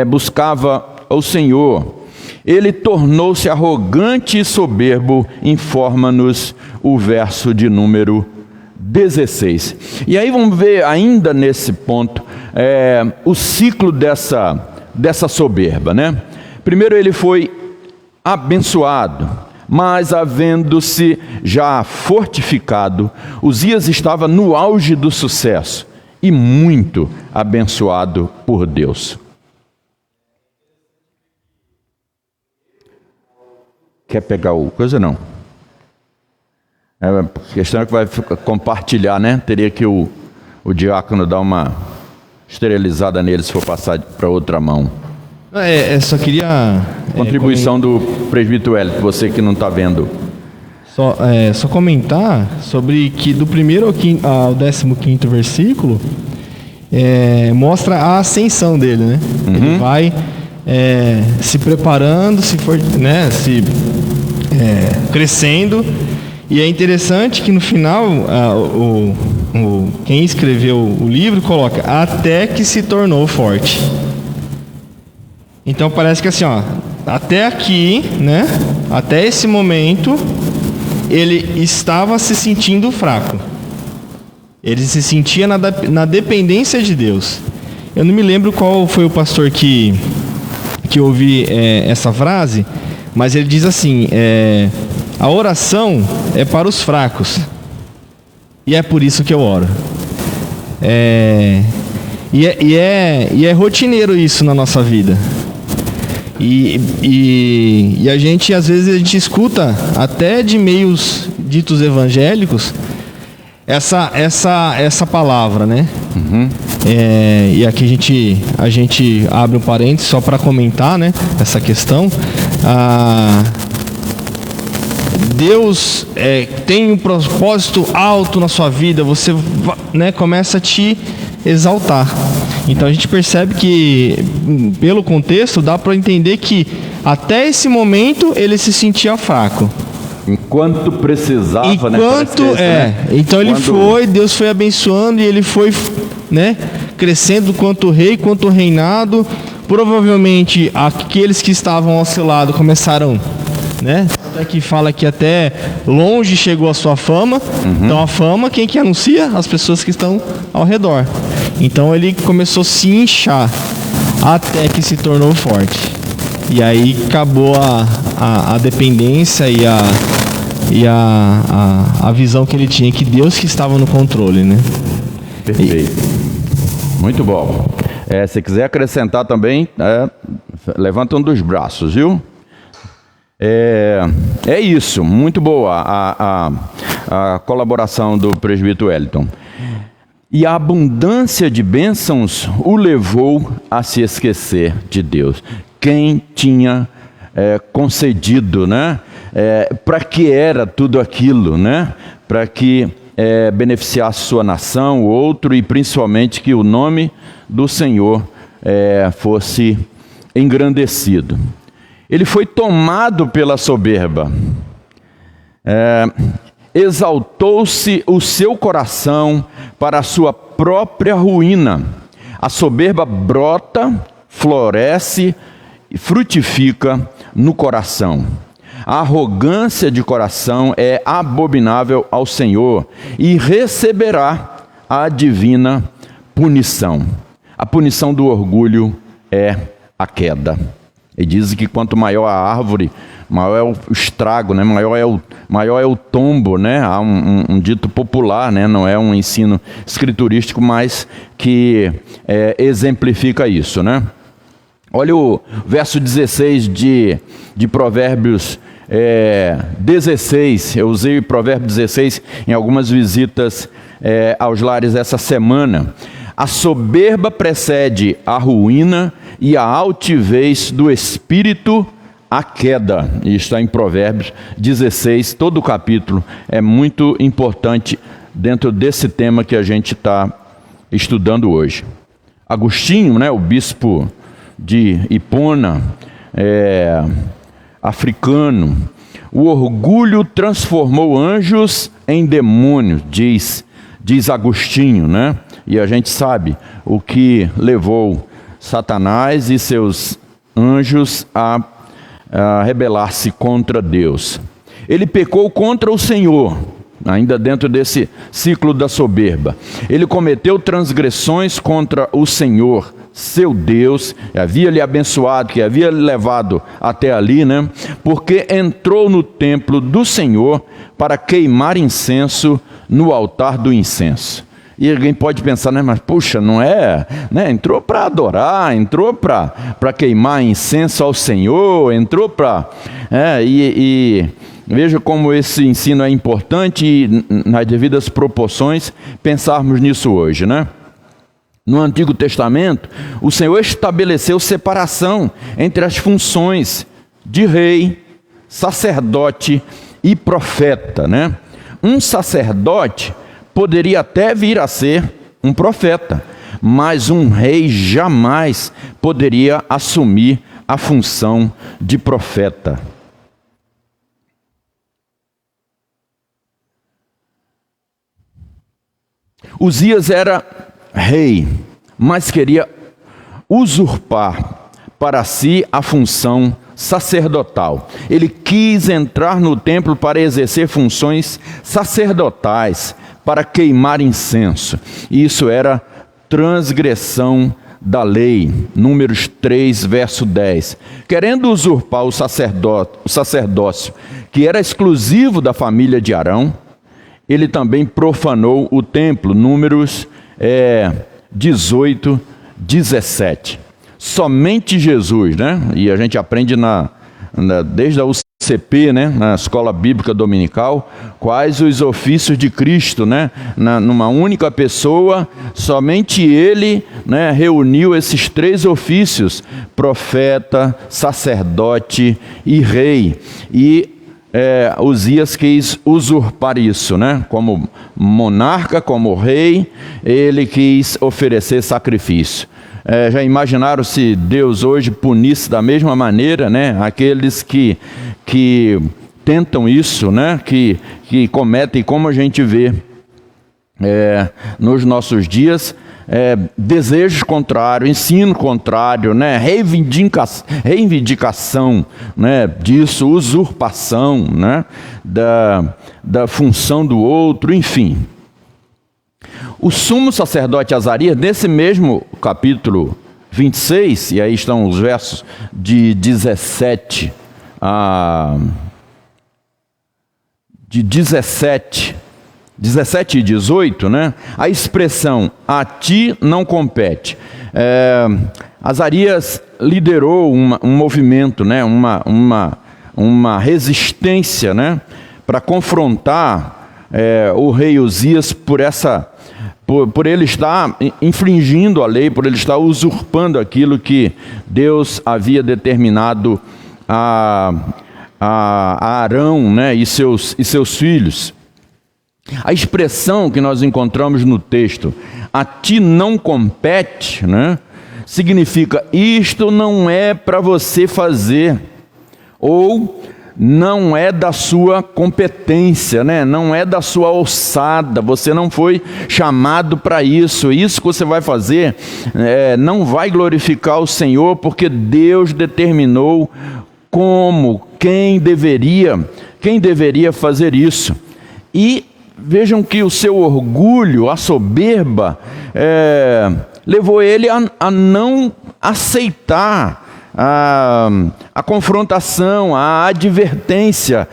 buscava o Senhor. Ele tornou-se arrogante e soberbo, informa-nos o verso de número 16. E aí vamos ver ainda nesse ponto o ciclo dessa soberba, né? Primeiro ele foi abençoado, mas havendo-se já fortificado, Uzias estava no auge do sucesso e muito abençoado por Deus. Quer pegar o coisa? Não. A questão é que vai compartilhar, né? Teria que o diácono dar uma esterilizada nele se for passar para outra mão. Só queria... Contribuição do presbítero Hélio, você que não está vendo. Só comentar sobre que do 1º ao 15º versículo mostra a ascensão dele, né? Uhum. Ele vai se preparando, crescendo. E é interessante que no final, quem escreveu o livro coloca, até que se tornou forte. Então parece que assim, até aqui, né, até esse momento, ele estava se sentindo fraco. Ele se sentia na dependência de Deus. Eu não me lembro qual foi o pastor que ouvi essa frase, mas ele diz assim, a oração é para os fracos, e é por isso que eu oro. E é rotineiro isso na nossa vida. E a gente, às vezes, a gente escuta até de meios ditos evangélicos essa palavra, né? E aqui a gente abre um parênteses só para comentar, né, essa questão. Deus tem um propósito alto na sua vida, você, né, começa a te exaltar. Então a gente percebe que, pelo contexto, dá para entender que até esse momento ele se sentia fraco. Enquanto precisava, Então ele Deus foi abençoando e ele foi, né, crescendo quanto rei, quanto reinado. Provavelmente aqueles que estavam ao seu lado começaram, né? Até que fala que até longe chegou a sua fama. Então a fama, quem que anuncia? As pessoas que estão ao redor. Então ele começou a se inchar até que se tornou forte. E aí acabou a dependência e a visão que ele tinha, que Deus que estava no controle, né? Perfeito. Muito bom. Se quiser acrescentar também, levanta um dos braços, viu? É isso, muito boa a colaboração do presbítero Wellington. E a abundância de bênçãos o levou a se esquecer de Deus. Quem tinha concedido, né? Para que era tudo aquilo, né? Para que beneficiasse sua nação, o outro, e principalmente que o nome do Senhor fosse engrandecido. Ele foi tomado pela soberba. Exaltou-se o seu coração para a sua própria ruína. A soberba brota, floresce e frutifica no coração. A arrogância de coração é abominável ao Senhor e receberá a divina punição. A punição do orgulho é a queda. E dizem que quanto maior a árvore, maior é o estrago, né? maior é o tombo, né? Há um dito popular, né? Não é um ensino escriturístico, mas que exemplifica isso, né? Olha o verso 16 de Provérbios 16. Eu usei o Provérbio 16 em algumas visitas aos lares essa semana. A soberba precede a ruína e a altivez do espírito a queda. Isso está em Provérbios 16, todo o capítulo é muito importante dentro desse tema que a gente está estudando hoje. Agostinho, né, o bispo de Hipona, africano, o orgulho transformou anjos em demônios, diz Agostinho, né? E a gente sabe o que levou Satanás e seus anjos a rebelar-se contra Deus. Ele pecou contra o Senhor, ainda dentro desse ciclo da soberba. Ele cometeu transgressões contra o Senhor, seu Deus, que havia lhe abençoado, que havia lhe levado até ali, né? Porque entrou no templo do Senhor para queimar incenso no altar do incenso. E alguém pode pensar, né, mas puxa, não é, né? Entrou para adorar, entrou para queimar incenso ao Senhor, entrou para... E veja como esse ensino é importante e, nas devidas proporções, pensarmos nisso hoje, né? No Antigo Testamento, o Senhor estabeleceu separação entre as funções de rei, sacerdote e profeta, né? Um sacerdote poderia até vir a ser um profeta, mas um rei jamais poderia assumir a função de profeta. Uzias era rei, mas queria usurpar para si a função sacerdotal. Ele quis entrar no templo para exercer funções sacerdotais, para queimar incenso. Isso era transgressão da lei. Números 3, verso 10. Querendo usurpar o sacerdócio, que era exclusivo da família de Arão, ele também profanou o templo. Números 18, 17. Somente Jesus, né? E a gente aprende desde a CP, né, na Escola Bíblica Dominical, quais os ofícios de Cristo, né, numa única pessoa, somente ele, né, reuniu esses 3 ofícios: profeta, sacerdote e rei. E Uzias quis usurpar isso, né, como monarca, como rei, ele quis oferecer sacrifício. Já imaginaram se Deus hoje punisse da mesma maneira, né, aqueles que tentam isso, né, que cometem, como a gente vê nos nossos dias, desejos contrários, ensino contrário, né, reivindicação, né, disso, usurpação, né, da função do outro, enfim. O sumo sacerdote Azarias, nesse mesmo capítulo 26, e aí estão os versos de 17 e 18, né? A expressão "a ti não compete". Azarias liderou um movimento, né? uma resistência, né? Para confrontar o rei Uzias por ele estar infringindo a lei, por ele estar usurpando aquilo que Deus havia determinado a Arão, né, e seus filhos. A expressão que nós encontramos no texto, "a ti não compete", né, significa isto não é para você fazer, ou não é da sua competência, né? Não é da sua alçada, você não foi chamado para isso. Isso que você vai fazer não vai glorificar o Senhor, porque Deus determinou quem deveria fazer isso. E vejam que o seu orgulho, a soberba, levou ele a não aceitar a confrontação, a advertência.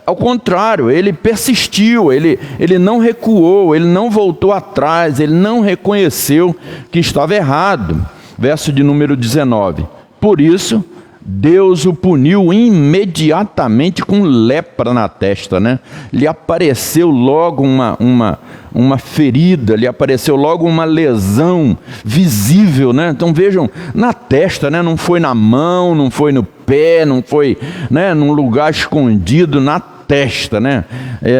Ao contrário, ele persistiu, ele não recuou, ele não voltou atrás, ele não reconheceu que estava errado. Verso de número 19. Por isso, Deus o puniu imediatamente com lepra na testa, né? Lhe apareceu logo uma ferida, lhe apareceu logo uma lesão visível, né? Então vejam, na testa, né? Não foi na mão, não foi no pé, não foi, né, num lugar escondido, na testa, né?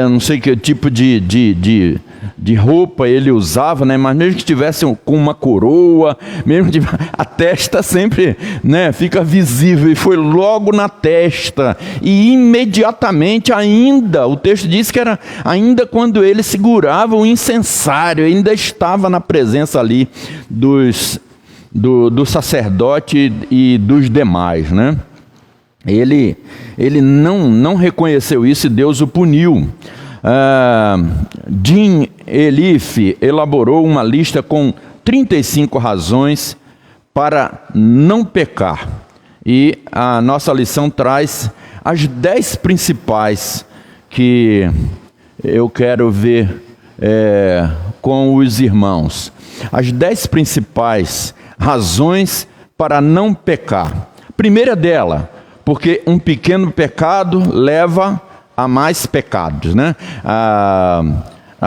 Não sei que tipo de roupa ele usava, né? Mas mesmo que estivesse com uma coroa, mesmo que a testa sempre, né, fica visível, e foi logo na testa, e imediatamente ainda, o texto diz que era ainda quando ele segurava o incensário, ainda estava na presença ali do sacerdote e dos demais, né? Ele não reconheceu isso e Deus o puniu. Jim Elif elaborou uma lista com 35 razões para não pecar. E a nossa lição traz as 10 principais que eu quero ver com os irmãos. As 10 principais razões para não pecar. Primeira dela, porque um pequeno pecado leva a mais pecados, né?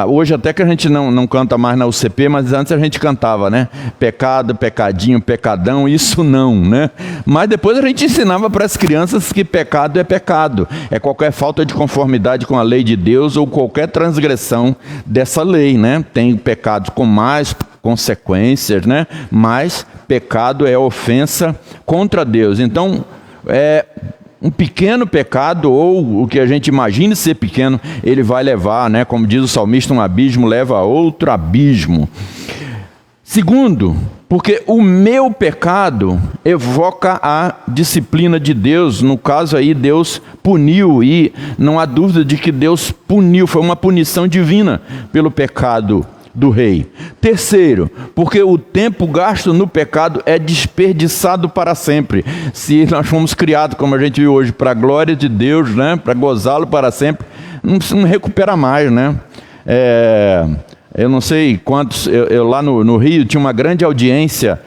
Hoje até que a gente não canta mais na UCP, mas antes a gente cantava, né? Pecado, pecadinho, pecadão, isso não, né? Mas depois a gente ensinava para as crianças que pecado, é qualquer falta de conformidade com a lei de Deus ou qualquer transgressão dessa lei, né? Tem pecados com mais consequências, né? Mas pecado é ofensa contra Deus. Então, um pequeno pecado, ou o que a gente imagine ser pequeno, ele vai levar, né? Como diz o salmista, um abismo leva a outro abismo. Segundo, porque o meu pecado evoca a disciplina de Deus. No caso aí, Deus puniu, e não há dúvida de que Deus puniu, foi uma punição divina pelo pecado do rei. Terceiro, porque o tempo gasto no pecado é desperdiçado para sempre. Se nós fomos criados, como a gente viu hoje, para a glória de Deus, né, para gozá-lo para sempre, não recupera mais, né? Eu não sei quantos, eu lá no Rio tinha uma grande audiência,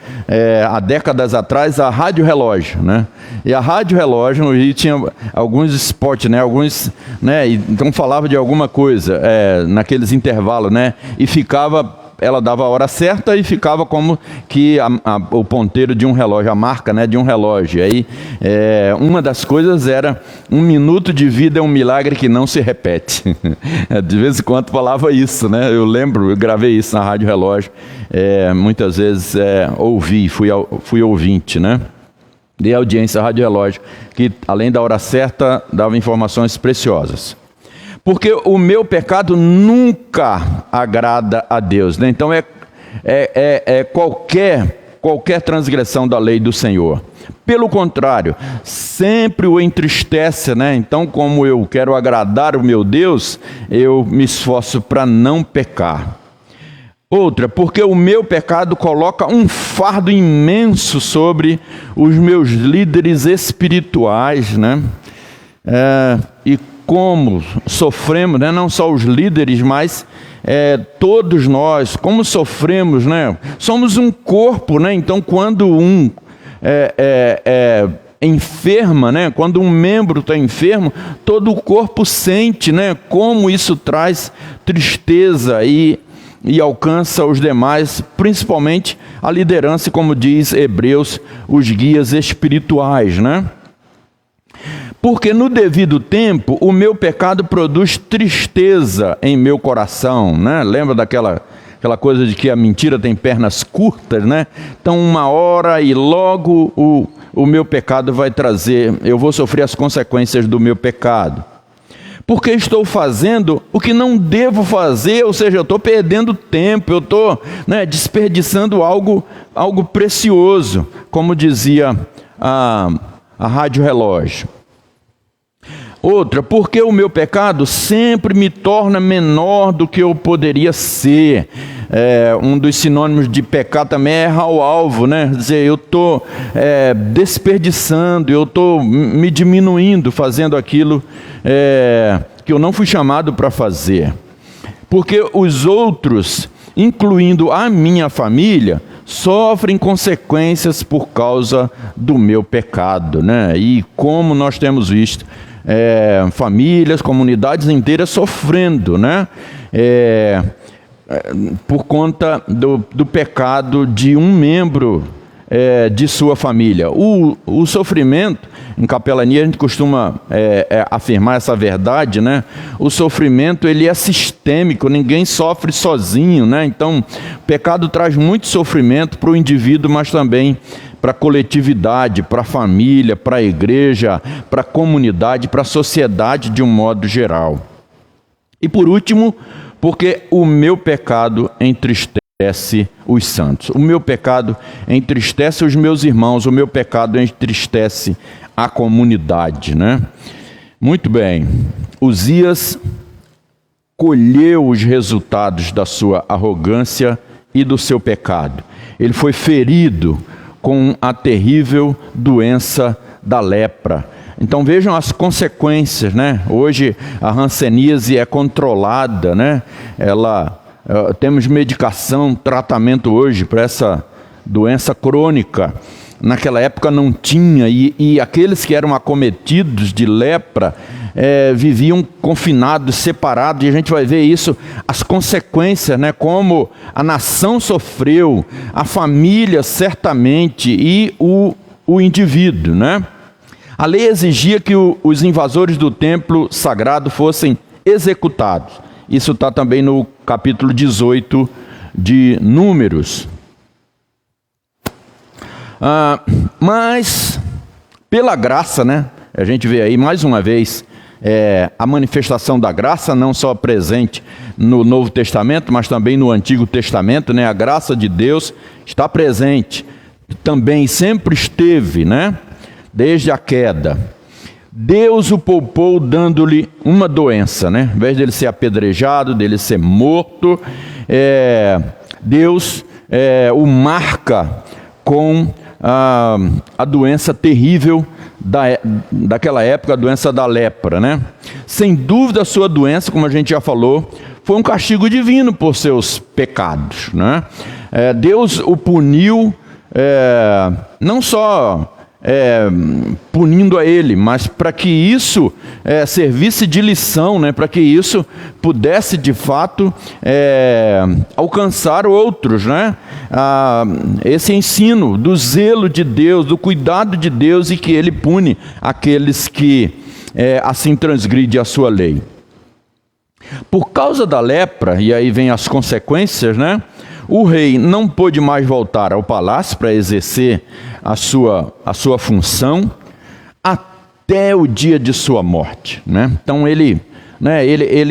há décadas atrás, a Rádio Relógio, né? E a Rádio Relógio no Rio tinha alguns spots, né? Alguns, né? Então falava de alguma coisa, naqueles intervalos, né? E ela dava a hora certa e ficava como que o ponteiro de um relógio, a marca, né, de um relógio. Aí, uma das coisas era: 1 minuto de vida é um milagre que não se repete. De vez em quando falava isso, né? Eu lembro, eu gravei isso na Rádio Relógio. Muitas vezes ouvi, fui ouvinte, né? De audiência à Rádio Relógio, que além da hora certa, dava informações preciosas. Porque o meu pecado nunca agrada a Deus, né? Então qualquer transgressão da lei do Senhor. Pelo contrário, sempre o entristece, né? Então, como eu quero agradar o meu Deus, eu me esforço para não pecar. Outra, porque o meu pecado coloca um fardo imenso sobre os meus líderes espirituais, né? E como sofremos, né? Não só os líderes, mas todos nós, como sofremos, né? Somos um corpo, né? Então, quando um enferma, né? Quando um membro está enfermo, todo o corpo sente, né? Como isso traz tristeza e alcança os demais, principalmente a liderança, como diz Hebreus, os guias espirituais, né? Porque no devido tempo, o meu pecado produz tristeza em meu coração, né? Lembra daquela coisa de que a mentira tem pernas curtas, né? Então, uma hora e logo o meu pecado vai trazer, eu vou sofrer as consequências do meu pecado. Porque estou fazendo o que não devo fazer, ou seja, eu estou perdendo tempo, eu estou, né, desperdiçando algo precioso, como dizia a Rádio Relógio. Outra, porque o meu pecado sempre me torna menor do que eu poderia ser. Um dos sinônimos de pecado também é errar o alvo, né? Quer dizer, eu estou desperdiçando, eu estou me diminuindo, fazendo aquilo que eu não fui chamado para fazer. Porque os outros, incluindo a minha família, sofrem consequências por causa do meu pecado, né? E como nós temos visto, famílias, comunidades inteiras sofrendo, né? Por conta do pecado de um membro de sua família. O sofrimento, em capelania a gente costuma afirmar essa verdade, né? O sofrimento, ele é sistêmico, ninguém sofre sozinho, né? Então, o pecado traz muito sofrimento para o indivíduo, mas também para a coletividade, para a família, para a igreja, para a comunidade, para a sociedade de um modo geral. E por último, porque o meu pecado entristece os santos. O meu pecado entristece os meus irmãos, o meu pecado entristece a comunidade, né? Muito bem. Uzias colheu os resultados da sua arrogância e do seu pecado. Ele foi ferido com a terrível doença da lepra. Então vejam as consequências, né? Hoje a hanseníase é controlada, né? Temos medicação, tratamento hoje para essa doença crônica. Naquela época não tinha, e aqueles que eram acometidos de lepra viviam confinados, separados, e a gente vai ver isso, as consequências, né? Como a nação sofreu, a família certamente, e o indivíduo, né? A lei exigia que os invasores do templo sagrado fossem executados. Isso está também no capítulo 18 de Números. Mas, pela graça, né? A gente vê aí mais uma vez a manifestação da graça, não só presente no Novo Testamento, mas também no Antigo Testamento, né? A graça de Deus está presente, também sempre esteve, né? Desde a queda. Deus o poupou dando-lhe uma doença, né? Em vez dele ser apedrejado, dele ser morto, Deus o marca com a doença terrível daquela época, a doença da lepra, né? Sem dúvida a sua doença, como a gente já falou, foi um castigo divino por seus pecados, né? Deus o puniu, não só punindo a ele, mas para que isso servisse de lição, né? Para que isso pudesse de fato alcançar outros, né? Esse ensino do zelo de Deus, do cuidado de Deus, e que ele pune aqueles que assim transgridem a sua lei. Por causa da lepra, e aí vem as consequências, né? O rei não pôde mais voltar ao palácio para exercer a sua função até o dia de sua morte, né? Então ele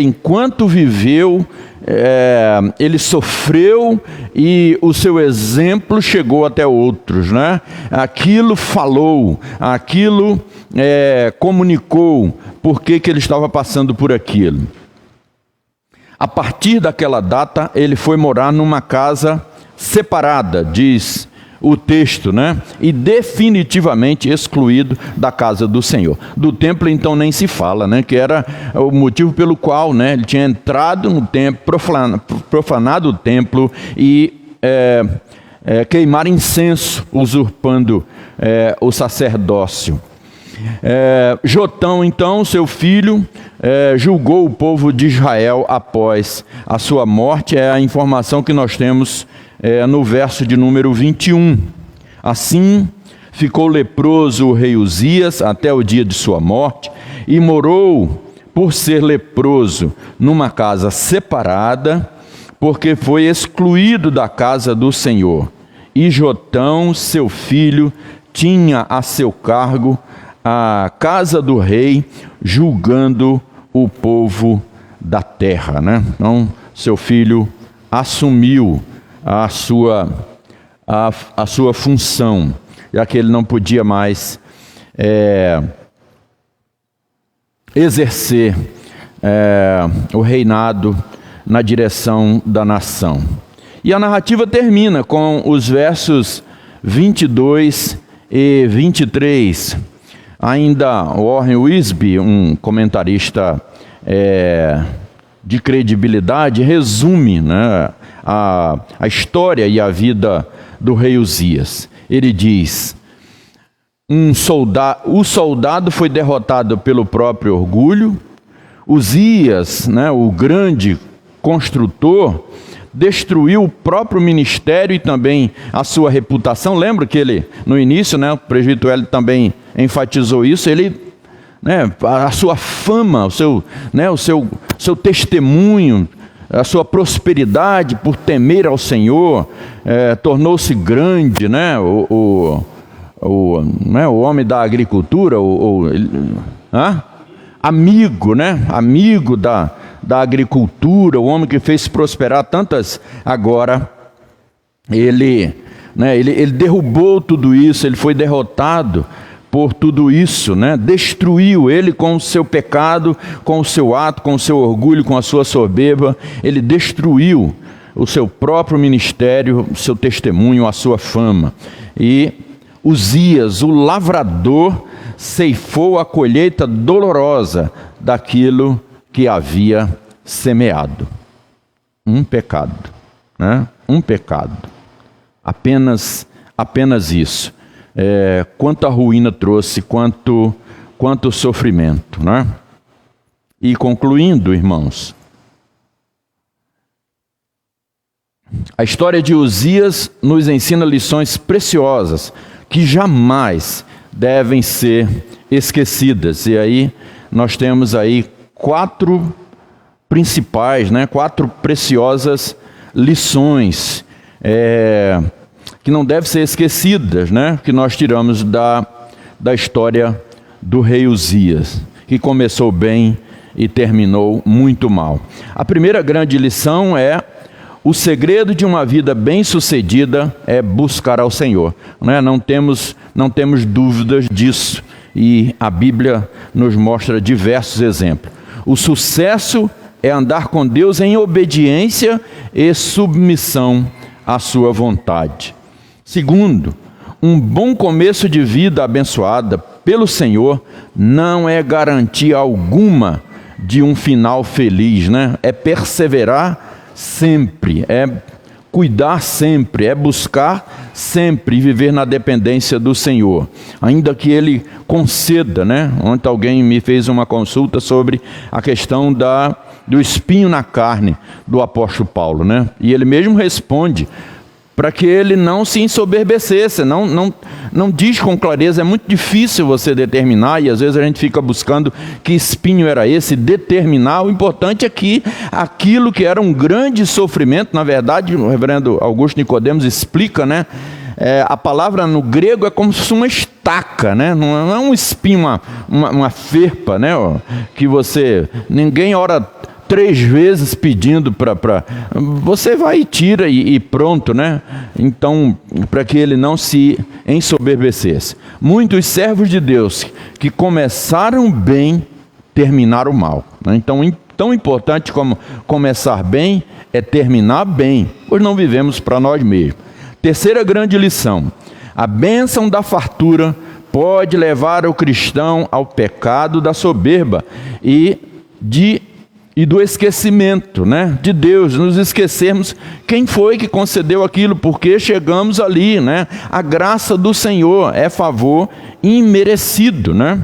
enquanto viveu, ele sofreu, e o seu exemplo chegou até outros, né? Aquilo falou, aquilo comunicou por que ele estava passando por aquilo. A partir daquela data, ele foi morar numa casa separada, diz o texto, né? E definitivamente excluído da casa do Senhor. Do templo, então, nem se fala, né? Que era o motivo pelo qual, né, ele tinha entrado no templo, profanado o templo e queimar incenso, usurpando o sacerdócio. Jotão, então, seu filho, julgou o povo de Israel após a sua morte. É a informação que nós temos no verso de número 21. Assim ficou leproso o rei Uzias até o dia de sua morte, e morou, por ser leproso, numa casa separada, porque foi excluído da casa do Senhor. E Jotão, seu filho, tinha a seu cargo a casa do rei, julgando o povo da terra, né? Então, seu filho assumiu a sua função, já que ele não podia mais exercer o reinado na direção da nação. E a narrativa termina com os versos 22 e 23. Ainda Warren Wiersbe, um comentarista de credibilidade, resume, né, a história e a vida do rei Uzias. Ele diz: o soldado foi derrotado pelo próprio orgulho. Uzias, né, o grande construtor, destruiu o próprio ministério e também a sua reputação. Lembra que ele, no início, né, o presbítero Hélio também enfatizou isso, ele, né, a sua fama, o seu testemunho, a sua prosperidade por temer ao Senhor, tornou-se grande, né, o homem da agricultura, amigo, né, amigo da agricultura, o homem que fez prosperar tantas. Agora ele derrubou tudo isso, ele foi derrotado por tudo isso, né? Destruiu ele com o seu pecado, com o seu ato, com o seu orgulho, com a sua soberba. Ele destruiu o seu próprio ministério, o seu testemunho, a sua fama. E Uzias, o lavrador, ceifou a colheita dolorosa daquilo que havia semeado. Um pecado, né? Um pecado. Apenas isso. Quanta ruína trouxe, quanto sofrimento, né? E concluindo, irmãos, a história de Uzias nos ensina lições preciosas que jamais devem ser esquecidas. E aí nós temos aí 4 principais, né? 4 preciosas lições que não devem ser esquecidas, né? Que nós tiramos da história do rei Uzias, que começou bem e terminou muito mal. A primeira grande lição é: o segredo de uma vida bem-sucedida é buscar ao Senhor, né? Não temos dúvidas disso, e a Bíblia nos mostra diversos exemplos. O sucesso é andar com Deus em obediência e submissão à sua vontade. Segundo, um bom começo de vida abençoada pelo Senhor não é garantia alguma de um final feliz, né? É perseverar sempre, é cuidar sempre, é buscar sempre e viver na dependência do Senhor, ainda que Ele conceda, né? Ontem alguém me fez uma consulta sobre a questão do espinho na carne do apóstolo Paulo, né? E ele mesmo responde para que ele não se ensoberbecesse, não diz com clareza. É muito difícil você determinar, e às vezes a gente fica buscando que espinho era esse, determinar. O importante é que aquilo que era um grande sofrimento, na verdade, o reverendo Augusto Nicodemos explica, né? A palavra no grego é como se fosse uma estaca, né? Não é um espinho, uma ferpa, né? Que ninguém ora 3 vezes pedindo para você vai e tira e pronto, né? Então, para que ele não se ensoberbecesse. Muitos servos de Deus que começaram bem, terminaram mal, né? Então, tão importante como começar bem é terminar bem, pois não vivemos para nós mesmos. Terceira grande lição: a bênção da fartura pode levar o cristão ao pecado da soberba e do esquecimento, né, de Deus, nos esquecermos quem foi que concedeu aquilo, porque chegamos ali, né? A graça do Senhor é favor imerecido, né?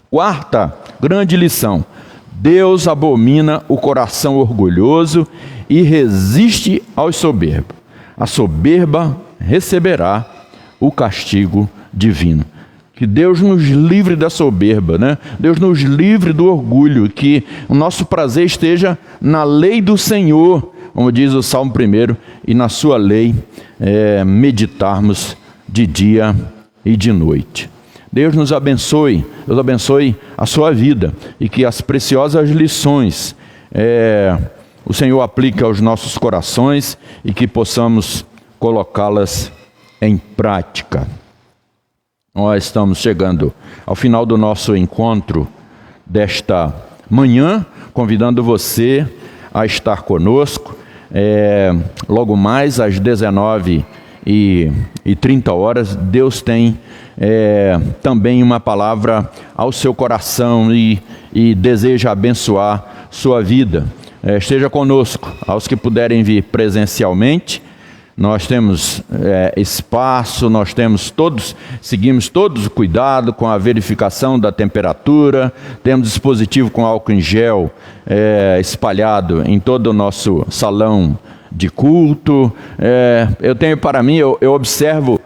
Quarta grande lição: Deus abomina o coração orgulhoso e resiste aos soberbos. A soberba receberá o castigo divino. Que Deus nos livre da soberba, né? Deus nos livre do orgulho, que o nosso prazer esteja na lei do Senhor, como diz o Salmo 1, e na sua lei meditarmos de dia e de noite. Deus nos abençoe, Deus abençoe a sua vida, e que as preciosas lições o Senhor aplique aos nossos corações e que possamos colocá-las em prática. Nós estamos chegando ao final do nosso encontro desta manhã, convidando você a estar conosco. Logo mais às 19h30, Deus tem também uma palavra ao seu coração e deseja abençoar sua vida. Esteja conosco. Aos que puderem vir presencialmente, nós temos espaço, seguimos todos o cuidado com a verificação da temperatura, temos dispositivo com álcool em gel espalhado em todo o nosso salão de culto. Eu tenho para mim, eu observo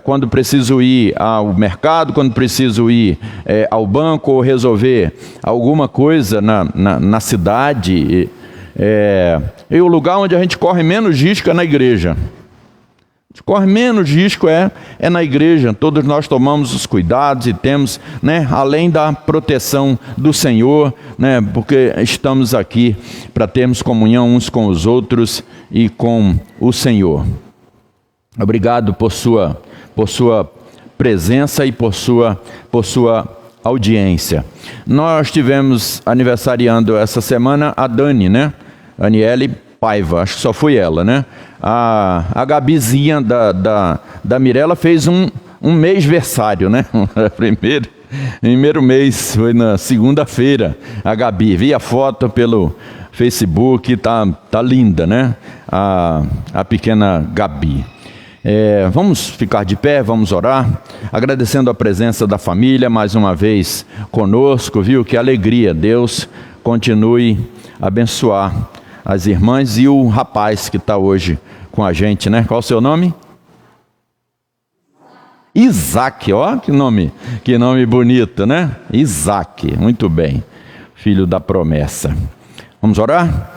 quando preciso ir ao mercado, quando preciso ir ao banco ou resolver alguma coisa na cidade. E o lugar onde a gente corre menos risco é na igreja. A gente corre menos risco é na igreja. Todos nós tomamos os cuidados e temos, né, além da proteção do Senhor, né, porque estamos aqui para termos comunhão uns com os outros e com o Senhor. Obrigado por sua presença e por sua audiência. Nós tivemos aniversariando essa semana a Dani, né? Aniele Paiva, acho que só foi ela, né? A Gabizinha da Mirella fez um mêsversário, né? Primeiro mês, foi na segunda-feira. A Gabi, vi a foto pelo Facebook, tá linda, né? A pequena Gabi. Vamos ficar de pé, vamos orar, agradecendo a presença da família mais uma vez conosco, viu? Que alegria, Deus continue a abençoar as irmãs e o rapaz que está hoje com a gente, né? Qual o seu nome? Isaac, ó, que nome bonito, né? Isaac, muito bem, filho da promessa. Vamos orar?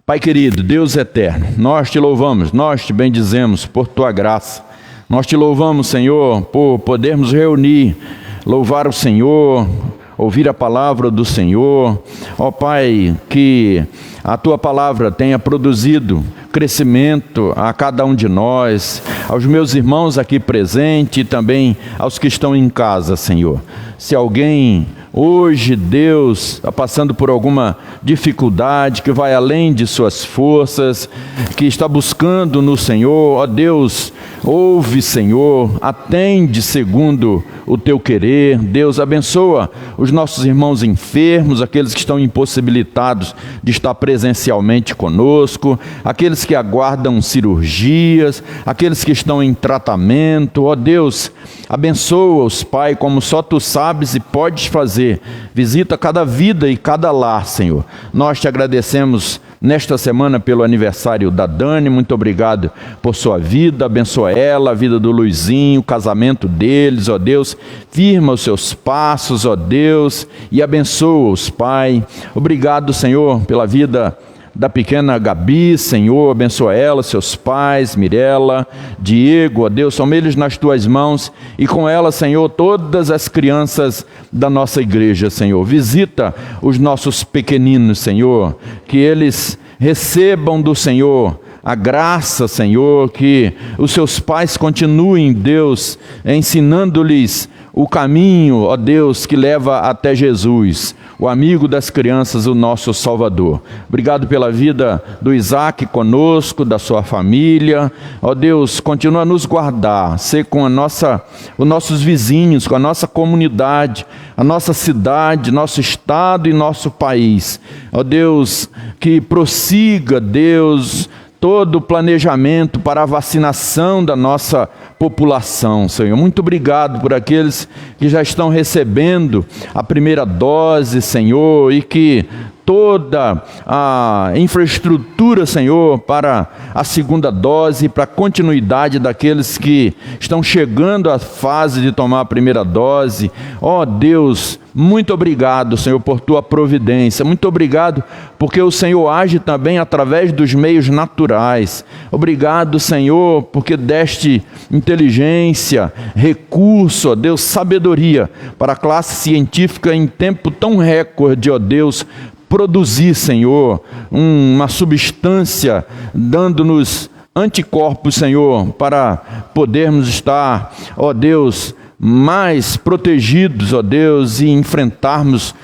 Pai querido, Deus eterno, nós te louvamos, nós te bendizemos por tua graça. Nós te louvamos, Senhor, por podermos reunir, louvar o Senhor, ouvir a palavra do Senhor. Ó Pai, que a tua palavra tenha produzido crescimento a cada um de nós, aos meus irmãos aqui presentes e também aos que estão em casa, Senhor. Se alguém hoje, Deus, está passando por alguma dificuldade que vai além de suas forças, que está buscando no Senhor, ó Deus, ouve, Senhor, atende segundo o teu querer. Deus, abençoa os nossos irmãos enfermos, aqueles que estão impossibilitados de estar presencialmente conosco, aqueles que aguardam cirurgias, aqueles que estão em tratamento. Ó Deus, abençoa-os, Pai, como só Tu sabes e podes fazer. Visita cada vida e cada lar, Senhor. Nós te agradecemos nesta semana pelo aniversário da Dani. Muito obrigado por sua vida. Abençoa ela, a vida do Luizinho, o casamento deles, ó Deus. Firma os seus passos, ó Deus, e abençoa-os, Pai. Obrigado, Senhor, pela vida da pequena Gabi, Senhor, abençoa ela, seus pais, Mirela, Diego, ó Deus, toma eles nas Tuas mãos, e com ela, Senhor, todas as crianças da nossa igreja, Senhor. Visita os nossos pequeninos, Senhor, que eles recebam do Senhor a graça, Senhor, que os seus pais continuem, Deus, ensinando-lhes o caminho, ó Deus, que leva até Jesus, o amigo das crianças, o nosso Salvador. Obrigado pela vida do Isaac conosco, da sua família. Ó Deus, continua a nos guardar, ser com os nossos vizinhos, com a nossa comunidade, a nossa cidade, nosso estado e nosso país. Ó Deus, que prossiga, Deus, todo o planejamento para a vacinação da nossa população, Senhor. Muito obrigado por aqueles que já estão recebendo a primeira dose, Senhor, e que toda a infraestrutura, Senhor, para a segunda dose, para a continuidade daqueles que estão chegando à fase de tomar a primeira dose. Ó Deus, muito obrigado, Senhor, por Tua providência. Muito obrigado porque o Senhor age também através dos meios naturais. Obrigado, Senhor, porque deste inteligência, recurso, ó Deus, sabedoria para a classe científica em tempo tão recorde, ó Deus, produzir, Senhor, uma substância, dando-nos anticorpos, Senhor, para podermos estar, ó Deus, mais protegidos, ó Deus, e enfrentarmos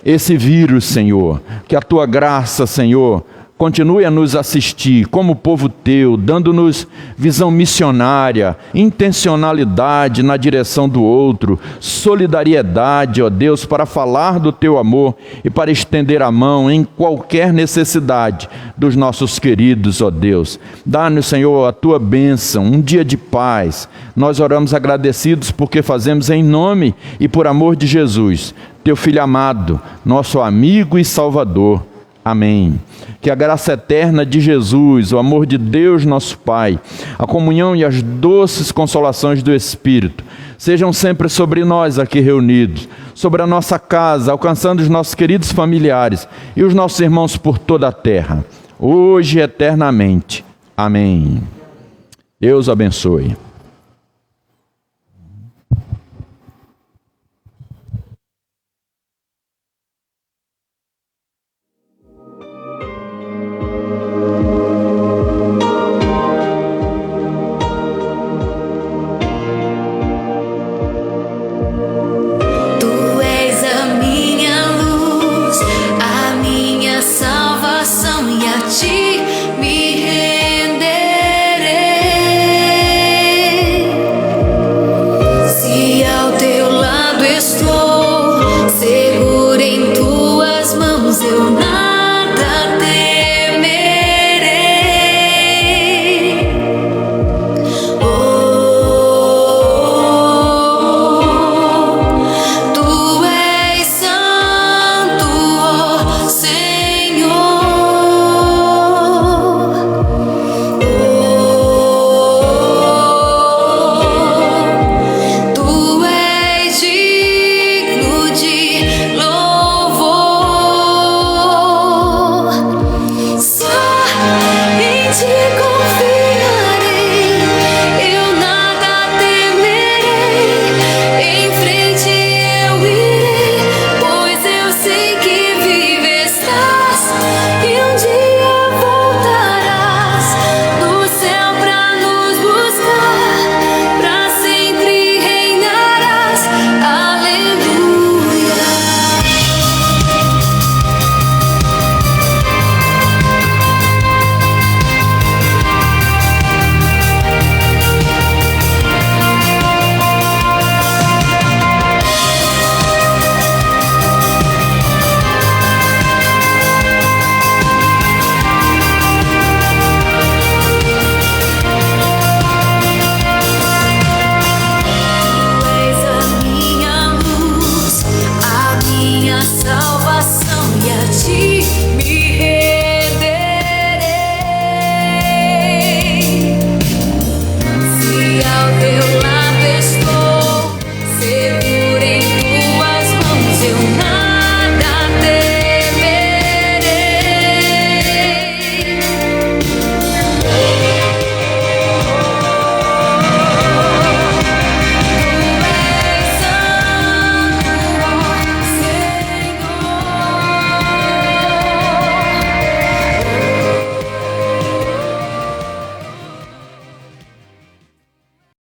esse vírus, Senhor. Que a Tua graça, Senhor, continue a nos assistir como povo Teu, dando-nos visão missionária, intencionalidade na direção do outro, solidariedade, ó Deus, para falar do Teu amor e para estender a mão em qualquer necessidade dos nossos queridos, ó Deus. Dá-nos, Senhor, a Tua bênção, um dia de paz. Nós oramos agradecidos porque fazemos em nome e por amor de Jesus, Teu Filho amado, nosso amigo e Salvador. Amém. Que a graça eterna de Jesus, o amor de Deus nosso Pai, a comunhão e as doces consolações do Espírito sejam sempre sobre nós aqui reunidos, sobre a nossa casa, alcançando os nossos queridos familiares e os nossos irmãos por toda a terra, hoje e eternamente. Amém. Deus abençoe.